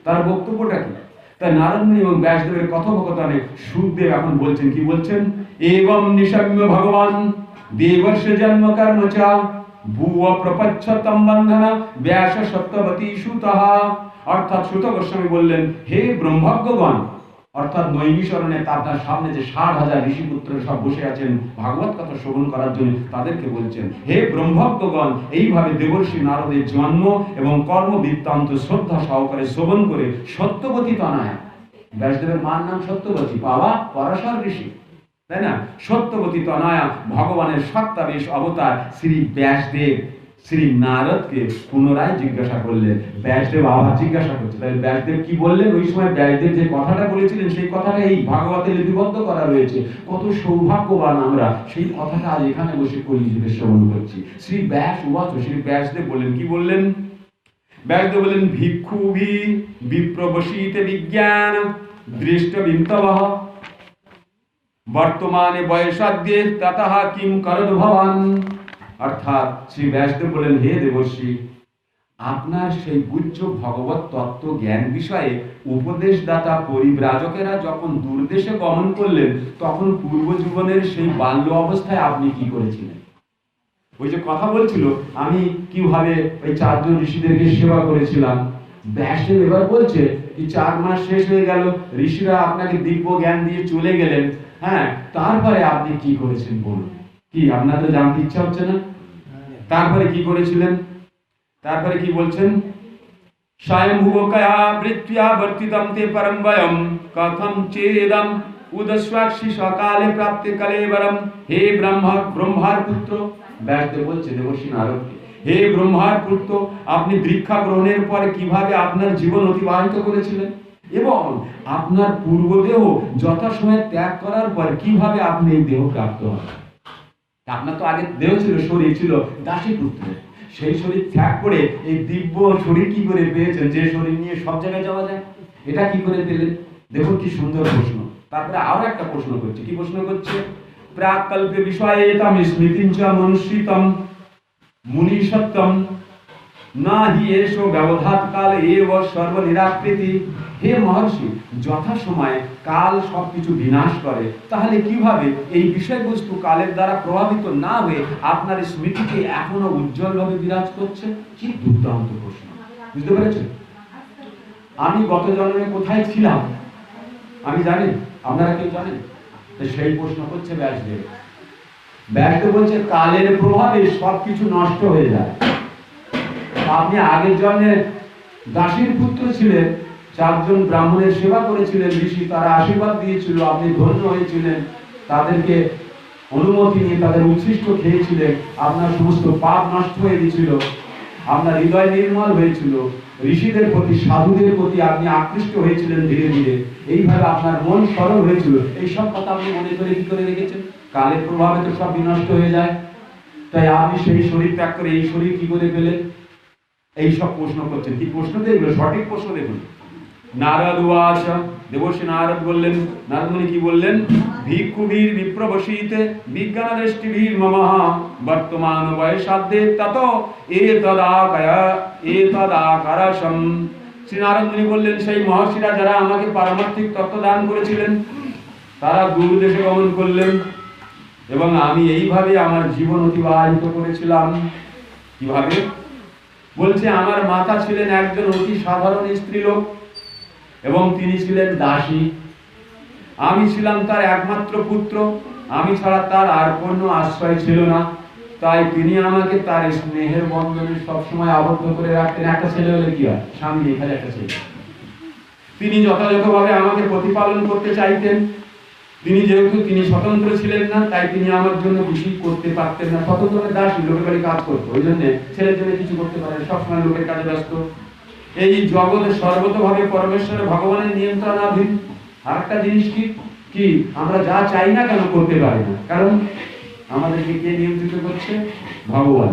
তার বক্তব্যটা কি? তাই নারদ মুনি এবং ব্যাসদেবের কথোপকথনে সুখদেব এখন বলছেন, কি বলছেন? এবং নিশম্য ভগবান দেবর্ষে জন্ম কর্ম চ ভুব প্রপচ্ছতম বন্ধনা ব্যাস সত্যবতী সুতঃ। অর্থাৎ সুত গোস্বামী বললেন, হে ব্রহ্মজ্ঞগণ, অর্থাৎ নৈমিষারণ্যে তার সামনে যে 60,000 ঋষিপুত্র সব বসে আছেন ভাগবত কথা শ্রবণ করার জন্য, তাদেরকে বলছেন, হে ব্রহ্মজ্ঞগণ, এইভাবে দেবর্ষি নারদের জন্ম এবং কর্ম বৃত্তান্ত শ্রদ্ধা সহকারে শ্রবণ করে সত্যবতী তনয়া, ব্যাসদেবের মার নাম সত্যবতী, বাবা পরাশর ঋষি, তাই না, সত্যবতী তনয়া ভগবানের সত্তাবেশ অবতার শ্রী ব্যাসদেব শ্রী নারদকে পুনরায় জিজ্ঞাসা করলেন। ব্যাসদেব আবার জিজ্ঞাসা করছে, তাহলে ব্যাসদেব কি বললেন? ওই সময় ব্যাসদেব যে কথাটা বলেছিলেন, সেই কথাটা এই ভাগবতে লিপিবদ্ধ করা রয়েছে। কত সৌভাগ্যবান আমরা, সেই কথাটা আজ এখানে বসে কলিযুগে শ্রবণ করছি। শ্রী ব্যাস উবাচ, শ্রী ব্যাসদেব বললেন, কি বললেন? ব্যাসদেব বললেন, ভিক্ষুভি বিপ্রবশীতে বিজ্ঞান দৃষ্ট বিন্তবহ বর্তমানে বয়সাদ্যে ততঃ কিম করদ ভবান। অর্থাৎ শ্রী ব্যাসদেব বলেন, হে দেবর্ষি, আপনার সেই গুহ্য ভগবত তত্ত্ব জ্ঞান বিষয়ে উপদেশদাতা পরিব্রাজকেরা যখন দূরদেশে গমন করলেন, তখন পূর্ব জীবনের সেই বাল্য অবস্থায় আপনি কি করেছিলেন? ওই যে কথা বলছিল, আমি কিভাবে ওই 4 জন ঋষিদেরকে সেবা করেছিলাম। ব্যাসদেব এবার বলছে, 4 মাস শেষ হয়ে গেল, ঋষিরা আপনাকে দিব্য জ্ঞান দিয়ে চলে গেলেন, হ্যাঁ, তারপরে আপনি কি করেছেন বলুন। কি আপনাদের জানতে ইচ্ছা হচ্ছে না? তারপরে কি করেছিলেন? তারপরে কি বলছেন? স্বয়ংভুবকয়া বৃত্তিয়া বর্তিতম তে পরম বয়ম কথম চেদম উদস্বাক্ষী সকালে প্রাপ্তে কলেবরম। হে ব্রহ্মার পুত্র, ব্যাসদেব বলছে দেবর্ষি নারদকে, হে ব্রহ্মার পুত্র, আপনি দীক্ষা গ্রহণের পরে কিভাবে আপনার জীবন অতিবাহিত করেছিলেন এবং আপনার পূর্বদেহ যথাসময়ে ত্যাগ করার পর কিভাবে আপনি এই দেহ প্রাপ্ত হন। আপনার তো আগে দেহ ছিল, শরীর ছিল দাসী পুত্রের, সেই শরীর ত্যাগ করে এই দিব্য শরীর কি করে পেয়েছেন, যে শরীর নিয়ে সব জায়গায় যাওয়া যায়, এটা কি করে পেলেন? দেখুন কি সুন্দর প্রশ্ন। তারপরে আরো একটা প্রশ্ন করছে, কি প্রশ্ন করছে? প্রাকল্পে বিষয়েতাম স্মৃতিঞ্চ মনুষ্যিতম মুনি সত্যম না হি এসো ব্যবধাত কাল এব সর্ব নিরাকৃতি। হে মহর্ষি, যথা সময়ে কাল সবকিছু বিনাশ করে, তাহলে কিভাবে এই বিষয়বস্তু কালের দ্বারা প্রভাবিত না হয়ে আপনার স্মৃতিকে এখনো উজ্জ্বলভাবে বিরাজ করছে? কি দুর্দান্ত প্রশ্ন, বুঝতে পেরেছেন? আমি গত জন্মে কোথায় ছিলাম আমি জানি? আপনারা কেউ জানেন? তো সেই প্রশ্ন করছে ব্যাসদেব। ব্যাসদেব বলছে কালের প্রভাবে সবকিছু নষ্ট হয়ে যায়। আপনি আগের জন্মে দাসীর পুত্র ছিলেন, 4 জন ব্রাহ্মণের সেবা করেছিলেন, ঋষি তারা আশীর্বাদ দিয়েছিল, আপনি ধন্য হয়েছিলেন, তাদেরকে অনুমতি নিয়ে তাদের উচ্ছিষ্ট খেয়েছিলেন, আপনার সমস্ত পাপ নষ্ট হয়ে গিয়েছিল, আপনার হৃদয় নির্মল হয়েছিল, ঋষিদের প্রতি সাধুদের প্রতি আপনি আকৃষ্ট হয়েছিলেন ধীরে ধীরে, এইভাবে আপনার মন সরল হয়েছিল। এইসব কথা আপনি মনে করে কি করে রেখেছেন? কালের প্রভাবে তো সব বিনষ্ট হয়ে যায়। তাই আপনি সেই শরীর ত্যাগ করে এই শরীর কি করে পেলেন? এই সব প্রশ্ন করছেন। কি প্রশ্ন? দেখবেন সঠিক প্রশ্ন দেখুন। নারদ উবাচ, দেবর্ষি নারদ বললেন, নারদ মুনি কি বললেন? ভিক্ষুবীর বিপ্রবসীতে বিজ্ঞান দৃষ্টিবীর মমঃ বর্তমান বয়সাদ্যে তত এতদাকারসম। শ্রী নারদ মুনি বললেন, সেই মহর্ষিরা যারা আমাকে পারমার্থিক তত্ত্ব দান করেছিলেন, তারা দূর দেশে গমন করলেন এবং আমি এইভাবে আমার জীবন অতিবাহিত করেছিলাম। কিভাবে? বলছে আমার মাতা ছিলেন একজন অতি সাধারণ স্ত্রীলোক এবং তিনি ছিলেন দাসী। আমি ছিলাম তার একমাত্র পুত্র, আমি ছাড়া তার আর কোনো আশ্রয় ছিল না। তাই তিনি আমাকে তার স্নেহের বন্ধনে সবসময় আবদ্ধ করে রাখতেন। একটা ছেলে হলে কি হয়? স্বামী এখানে একটা ছেলে। তিনি যথাযথভাবে আমাকে প্রতিপালন করতে চাইতেন। যেহেতু তিনি স্বতন্ত্র ছিলেন না, তাই তিনি আমার জন্য কিছু করতে পারতেন না। স্বতন্ত্র দাসী, লোকের বাড়ি কাজ করতো, ওই জন্য ছেলের জন্য কিছু করতে পারে, সবসময় লোকের কাজে ব্যস্ত। এই জগতে সর্বতভাবে পরমেশ্বর ভগবানের নিয়ন্ত্রণাধীন। আর একটা জিনিস কি আমরা যা চাই না কেন করতে পারি না, কারণ আমাদেরকে কে নিয়ন্ত্রিত করছে? ভগবান।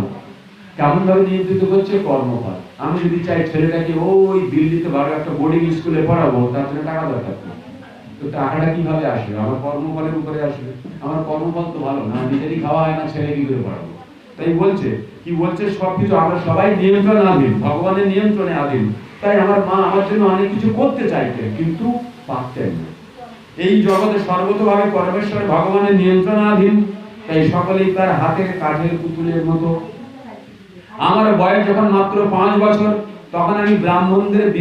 কেমন ভাবে নিয়ন্ত্রিত করছে? কর্মফল। আমি যদি চাই ছেলেটাকে ওই দিল্লিতে ভালো একটা বোর্ডিং স্কুলে পড়াবো, তার জন্য টাকা দরকার, তো টাকাটা কিভাবে আসবে? আমার কর্মফলের উপরে আসবে। আমার কর্মফল তো ভালো না, নিজেরই খাওয়া হয় না, ছেলে কি করে পড়াবো? তাই বলছে কি বলছে? সবকিছু আমরা সবাই নিয়ন্ত্রণাধীন, ভগবানের নিয়ন্ত্রণে আধীন। তাই আমার মা আমার জন্য অনেক কিছু করতে চাইতেন, কিন্তু পারতেন না। এই জগতে সর্বতভাবে পরমেশ্বর ভগবানের নিয়ন্ত্রণাধীন, তাই সকলেই তার হাতের কাজের পুতুলের মতো। আমার বয়স যখন মাত্র 5 বছর, তখন আমি ব্রাহ্মণদের